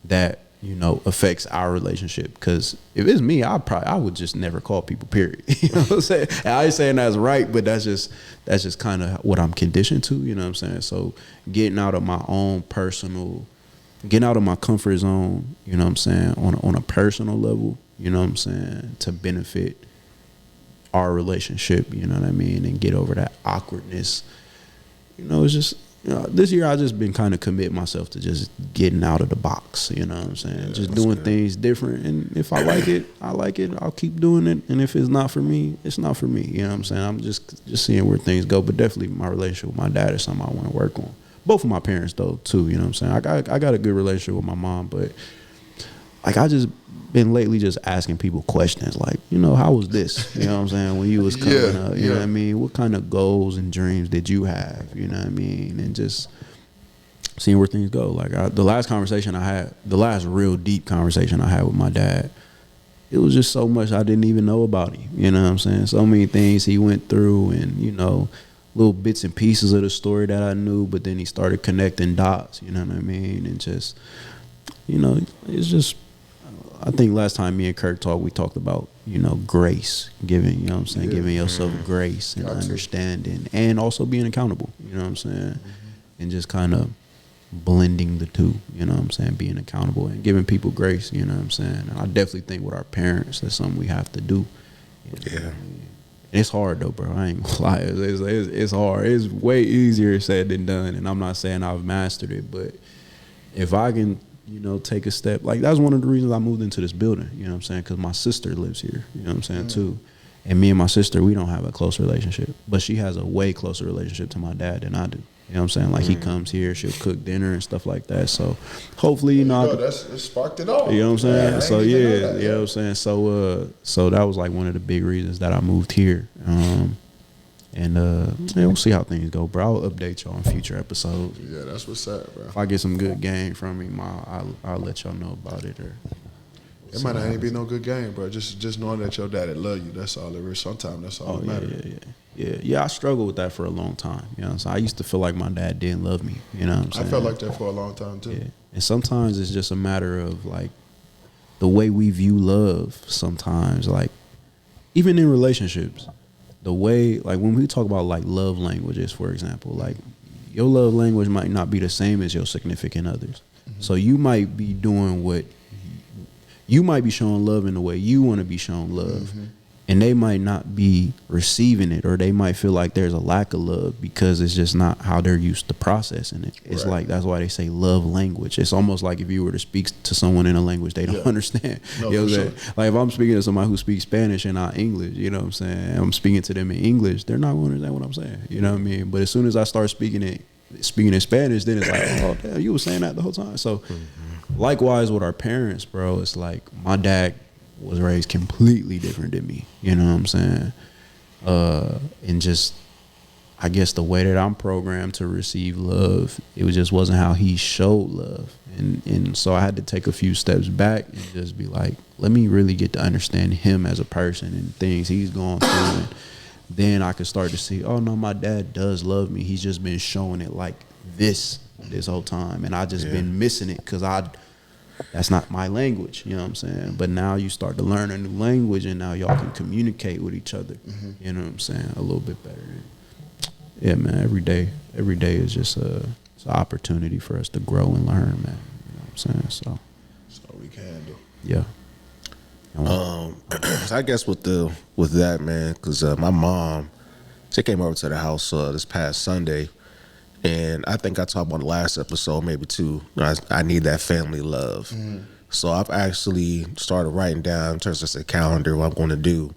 that, you know, affects our relationship. Because if it's me, I would just never call people, period. You know what I'm saying? And I ain't saying that's right, but that's just kind of what I'm conditioned to, you know what I'm saying? So getting out of my comfort zone, you know what I'm saying, on a personal level, you know what I'm saying, to benefit our relationship, you know what I mean, and get over that awkwardness. You know, it's just, you know, this year I just been kind of committing myself to just getting out of the box, you know what I'm saying? Just doing things different. And if I like it, I'll keep doing it. And if it's not for me, it's not for me. You know what I'm saying? I'm just seeing where things go. But definitely my relationship with my dad is something I want to work on. Both of my parents though, too, you know what I'm saying? I got a good relationship with my mom, but like I just been lately just asking people questions like, you know, how was this? You know what I'm saying? When you was coming up, you know what I mean? What kind of goals and dreams did you have? You know what I mean? And just seeing where things go. Like the last real deep conversation I had with my dad, it was just so much I didn't even know about him. You know what I'm saying? So many things he went through and, you know, little bits and pieces of the story that I knew, but then he started connecting dots, you know what I mean? And just, you know, it's just, I think last time me and Kurt talked, we talked about, you know, grace, giving, you know what I'm saying, giving yourself grace and understanding and also being accountable, you know what I'm saying? And just kind of blending the two, you know what I'm saying, being accountable and giving people grace, you know what I'm saying? And I definitely think with our parents, that's something we have to do. You know? Yeah. It's hard though, bro. I ain't gonna lie. It's hard. It's way easier said than done. And I'm not saying I've mastered it, but if I can, you know, take a step. Like, that's one of the reasons I moved into this building, you know what I'm saying? Because my sister lives here, you know what I'm saying, too. And me and my sister, we don't have a close relationship. But she has a way closer relationship to my dad than I do. You know what I'm saying? Like, he comes here, she'll cook dinner and stuff like that. So, hopefully, you know. It sparked it off. You know what I'm saying? Yeah, So, you know what I'm saying? So that was, like, one of the big reasons that I moved here. We'll see how things go, bro. I'll update y'all on future episodes. Yeah, that's what's up, bro. If I get some good game from him, I'll let y'all know about it. Or it might not even be no good game, bro. Just knowing that your daddy love you, that's all it is. Sometimes that's all that matters. Yeah. I struggled with that for a long time. You know what I'm saying? I used to feel like my dad didn't love me. You know what I'm saying? I felt like that for a long time too. Yeah. And sometimes it's just a matter of like the way we view love. Sometimes, like even in relationships, the way, like when we talk about like love languages, for example, like your love language might not be the same as your significant others. So you might be doing you might be showing love in the way you want to be shown love. And they might not be receiving it, or they might feel like there's a lack of love because it's just not how they're used to processing it. It's like, that's why they say love language. It's almost like if you were to speak to someone in a language they don't understand. No, you know what I'm for saying? Like if I'm speaking to somebody who speaks Spanish and not English, you know what I'm saying? I'm speaking to them in English, they're not going to understand what I'm saying. You know what I mean? But as soon as I start speaking in Spanish, then it's like, oh, damn, you were saying that the whole time. So likewise with our parents, bro, it's like my dad was raised completely different than me, you know what I'm saying? And just, I guess the way that I'm programmed to receive love, it just wasn't how he showed love. And so I had to take a few steps back and just be like, let me really get to understand him as a person and things he's going through. And then I could start to see, oh no, my dad does love me. He's just been showing it like this whole time. And I just been missing it because that's not my language, you know what I'm saying? But now you start to learn a new language and now y'all can communicate with each other, you know what I'm saying, a little bit better. Yeah, man, every day is just it's an opportunity for us to grow and learn, man, you know what I'm saying? So we can do. Yeah. So I guess with that, man, because my mom, she came over to the house this past Sunday, and I think I talked about the last episode, maybe too. I need that family love. So I've actually started writing down in terms of a calendar what I'm going to do,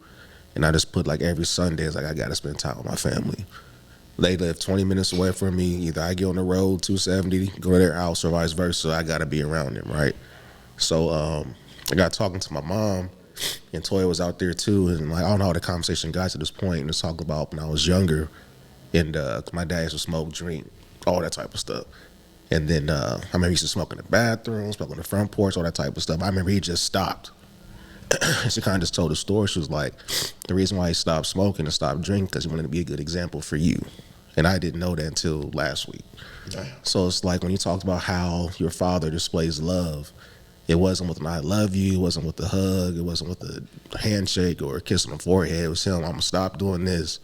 and I just put like every Sunday, it's like I got to spend time with my family. They live 20 minutes away from me. Either I get on the road 270, go to their house, or vice versa. I got to be around them, right? So I got talking to my mom, and Toya was out there too, and like I don't know how the conversation got to this point, and it's talking about when I was younger, and my dad used to smoke, drink, all that type of stuff. And then I remember he used to smoke in the bathroom, smoke on the front porch, all that type of stuff. I remember he just stopped. She kind of just told the story. She was like, the reason why he stopped smoking and stopped drinking because he wanted to be a good example for you. And I didn't know that until last week. Damn. So it's like when you talked about how your father displays love, it wasn't with an I love you, it wasn't with the hug, it wasn't with the handshake or a kiss on the forehead. It was him, I'm going to stop doing this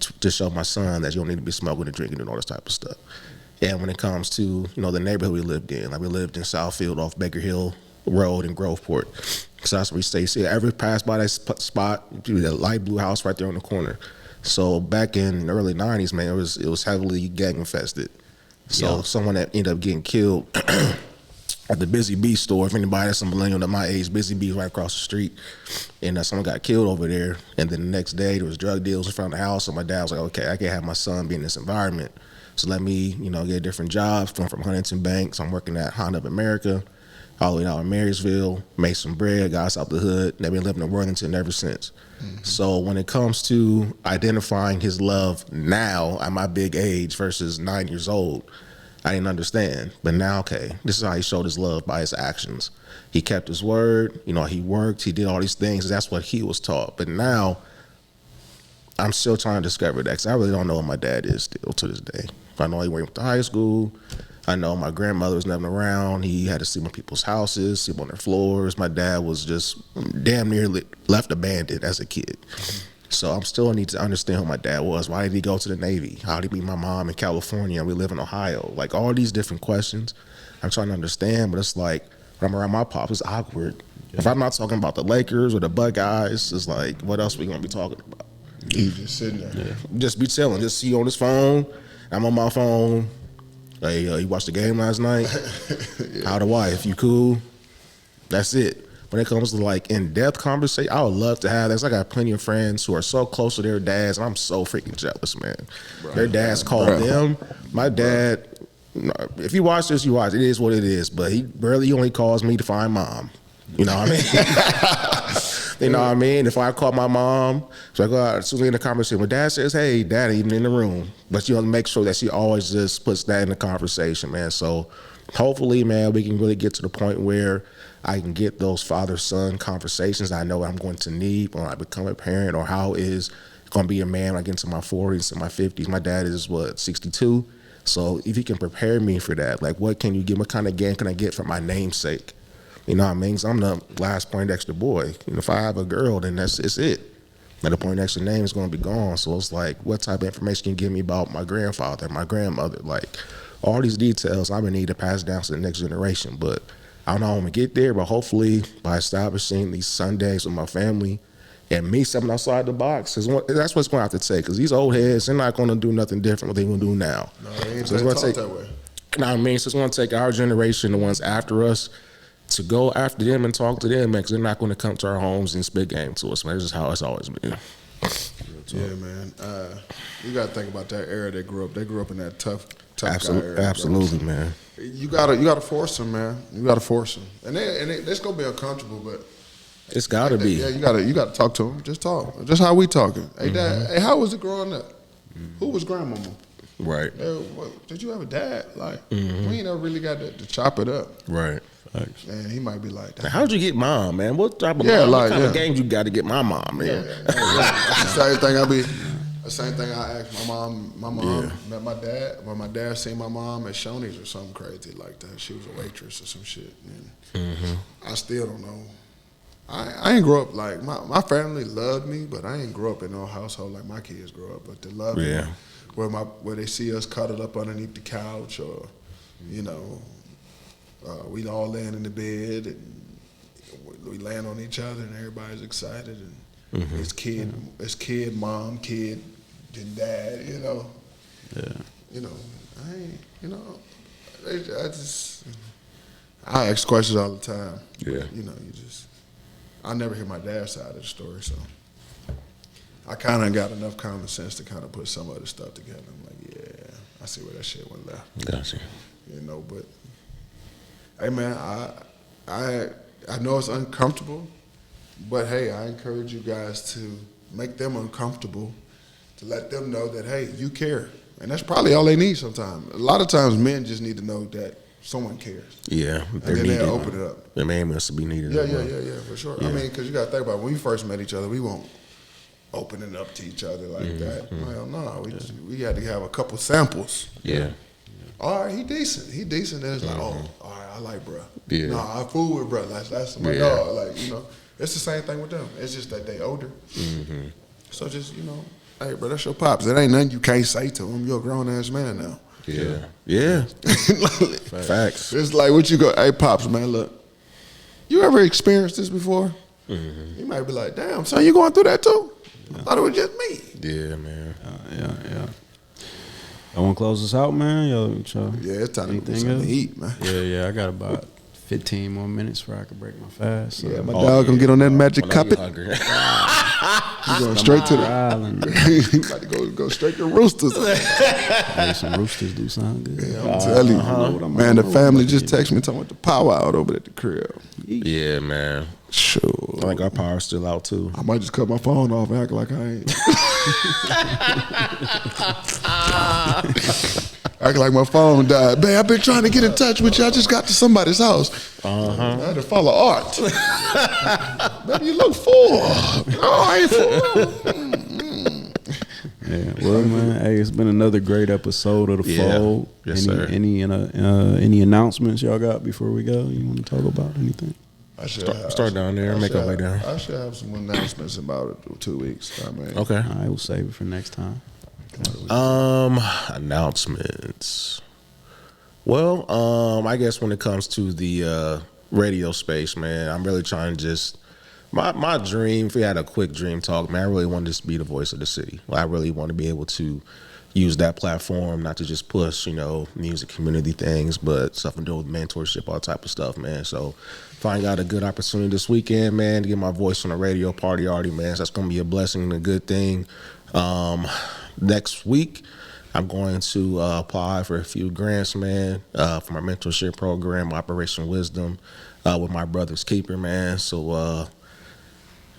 to show my son that you don't need to be smoking and drinking and all this type of stuff. And when it comes to, the neighborhood we lived in, like we lived in Southfield off Baker Hill Road in Groveport. So that's where we stay. See, every pass by that spot, that light blue house right there on the corner. So back in the early 90s, man, it was heavily gang infested. So someone that ended up getting killed at the Busy Bee store, if anybody that's a millennial at my age, Busy Bee right across the street, and someone got killed over there. And then the next day there was drug deals in front of the house. So my dad was like, okay, I can't have my son be in this environment. So let me, get different jobs. From Huntington Banks, I'm working at Honda of America, all the way down in Marysville, made some bread, got us out the hood. They've been living in Worthington ever since. Mm-hmm. So when it comes to identifying his love now at my big age versus 9 years old, I didn't understand. But now, okay, this is how he showed his love, by his actions. He kept his word, he worked, he did all these things. That's what he was taught. But now, I'm still trying to discover that because I really don't know what my dad is still to this day. I know he went to high school. I know my grandmother was never around. He had to sleep on people's houses, sleep on their floors. My dad was just damn near left abandoned as a kid. So I'm still need to understand who my dad was. Why did he go to the Navy? How did he meet my mom in California? We live in Ohio. Like all these different questions I'm trying to understand, but it's like when I'm around my pops, it's awkward. Yeah. If I'm not talking about the Lakers or the Buckeyes, it's like, what else we gonna be talking about? He's just sitting there. Yeah. Just be chilling. Just see you on his phone. I'm on my phone. Hey, you watched the game last night? Yeah. How the wife? You cool? That's it. When it comes to like in-depth conversation, I would love to have that. I got plenty of friends who are so close to their dads, and I'm so freaking jealous, man. Bro, their dads call them. My dad, if you watch this, you watch. It is what it is. But he only calls me to find mom. You know what I mean? You know what I mean? If I call my mom, so I go out, as soon as we in the conversation, when dad says, hey, dad ain't even in the room. But make sure that she always just puts that in the conversation, man. So hopefully, man, we can really get to the point where I can get those father-son conversations I know I'm going to need when I become a parent, or how is going to be a man when I get into my 40s and my 50s. My dad is, 62? So if you can prepare me for that, like what can you give? What kind of game can I get for my namesake? You know what I mean? Because I'm the last Poindexter boy. If I have a girl, then it's it. And the Poindexter name is going to be gone. So it's like, what type of information can you give me about my grandfather, my grandmother? Like, all these details I'm going to need to pass down to the next generation. But I don't know how I'm going to get there, but hopefully by establishing these Sundays with my family and me stepping outside the box, cause that's what's going to have to take. Because these old heads, they're not going to do nothing different what they're going to do now. No, they ain't so taught that way. You know what I mean? So it's going to take our generation, the ones after us, to go after them and talk to them, man, because they're not going to come to our homes and spit game to us, man. This is how it's always been. Yeah, man. You got to think about that era they grew up. They grew up in that tough guy era. Absolutely, man. You gotta force them, man. You gotta force them, and it's gonna be uncomfortable, but it's gotta be. Yeah, you gotta talk to them. Just talk. Just how we talking. Hey, dad. Hey, how was it growing up? Who was grandmama? Right. Did you have a dad? Like, we ain't never really got to chop it up. Right. Man, he might be like that. How'd you get mom, man? What type of mom? What kind of games you got to get my mom, man? That's the same thing I asked my mom. My mom met my dad. When my dad seen my mom at Shoney's or something crazy like that. She was a waitress or some shit. And I still don't know. I ain't grow up like my family loved me, but I ain't grow up in no household like my kids grow up. But they love me where they see us cuddled up underneath the couch, or we all laying in the bed, and we land on each other and everybody's excited and it's kid, mom, kid, then dad, you know. Yeah. You know, I ask questions all the time. Yeah. You know, I never hear my dad's side of the story, so I kind of got enough common sense to kind of put some other stuff together. I'm like, yeah, I see where that shit went left. Gotcha. You know, but hey, man, I know it's uncomfortable, but hey, I encourage you guys to make them uncomfortable, to let them know that hey, you care, and that's probably all they need. Sometimes, a lot of times, men just need to know that someone cares. Yeah, And they're then needed. they'll open it up. The man must be needed. Yeah, as well. yeah, for sure. Yeah. I mean, because you got to think about it, when we first met each other, we won't open it up to each other like that. Well, no, we had to have a couple samples. Yeah. All right, he decent. He decent. Then it's like, oh, all right, I like bruh. Yeah. No, I fool with bruh. That's my Yeah. dog. Like, you know, it's the same thing with them. It's just that they older. So just, you know, hey, bro, that's your pops. It ain't nothing you can't say to him. You're a grown ass man now. Yeah. Yeah. Facts. It's like what you go, hey, pops, man, look, you ever experienced this before? You might be like, damn, son, you going through that too? I thought it was just me. Yeah, man. Yeah. I want to close this out, man. Y'all, Yeah, it's time to get anything something else? to eat, man. Yeah. I got about 15 more minutes before I can break my fast. So. Yeah, my dog gonna get on that magic I know you carpet. hungry. He going straight to the. Island. He about to go straight to Roosters. Hey, some roosters do sound good. I'm telling you, man. The family just texted me talking about the power out over at the crib. Yeah, man. Sure. I think our power's still out too. I might just cut my phone off and act like I ain't. Act like my phone died. Babe, I've been trying to get in touch with you. I just got to somebody's house. I had to follow Art. Baby, you look full. No, I ain't full. Yeah, well, man, hey, it's been another great episode of The Yeah. Fold. Yes, sir. Any announcements y'all got before we go? You want to talk about anything? I should Start down there, make our way down. I should have some announcements about it in 2 weeks. I mean, Okay. All right, we'll save it for next time. Announcements. Well, I guess when it comes to the radio space, man, I'm really trying to just my dream. If we had a quick dream talk, man, I really want to just be the voice of the city. I really want to be able to use that platform, not to just push, music community things, but stuff to do with mentorship, all type of stuff, man. So if I got a good opportunity this weekend, man, to get my voice on a radio party already, man, so that's going to be a blessing and a good thing. Next week, I'm going to apply for a few grants, man, for my mentorship program, Operation Wisdom, with my brother's keeper, man. So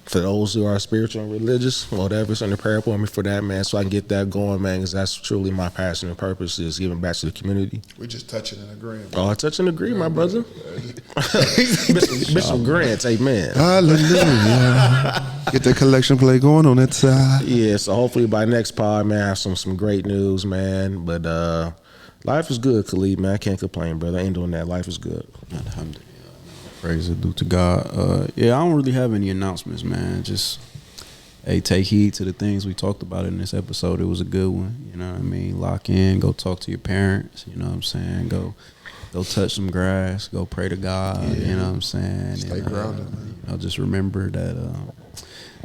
for those who are spiritual and religious, whatever, send a prayer for me for that, man, so I can get that going, man, because that's truly my passion and purpose is giving back to the community. we just touching and agreeing. Oh, I touch and agree, my brother. Bishop Grant, amen. Hallelujah. Get that collection plate going on that side. Yeah, so hopefully by next pod, man, I have some great news, man. But life is good, Khalid, man. I can't complain, brother. I ain't doing that. Life is good. Alhamdulillah. Praise is due to God. I don't really have any announcements, man. Just, hey, take heed to the things we talked about in this episode. It was a good one. You know what I mean? Lock in. Go talk to your parents. You know what I'm saying? Go touch some grass. Go pray to God. You know what I'm saying? Stay grounded, man. Just remember that,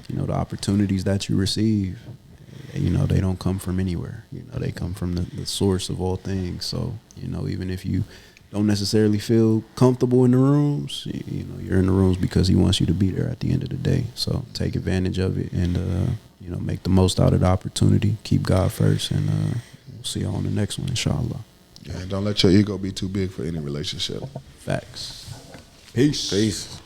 the opportunities that you receive, they don't come from anywhere. They come from the source of all things. So, even if you don't necessarily feel comfortable in the rooms, you're in the rooms because he wants you to be there at the end of the day. So take advantage of it and, make the most out of the opportunity. Keep God first, and we'll see you on the next one, inshallah. Yeah, don't let your ego be too big for any relationship. Facts. Peace.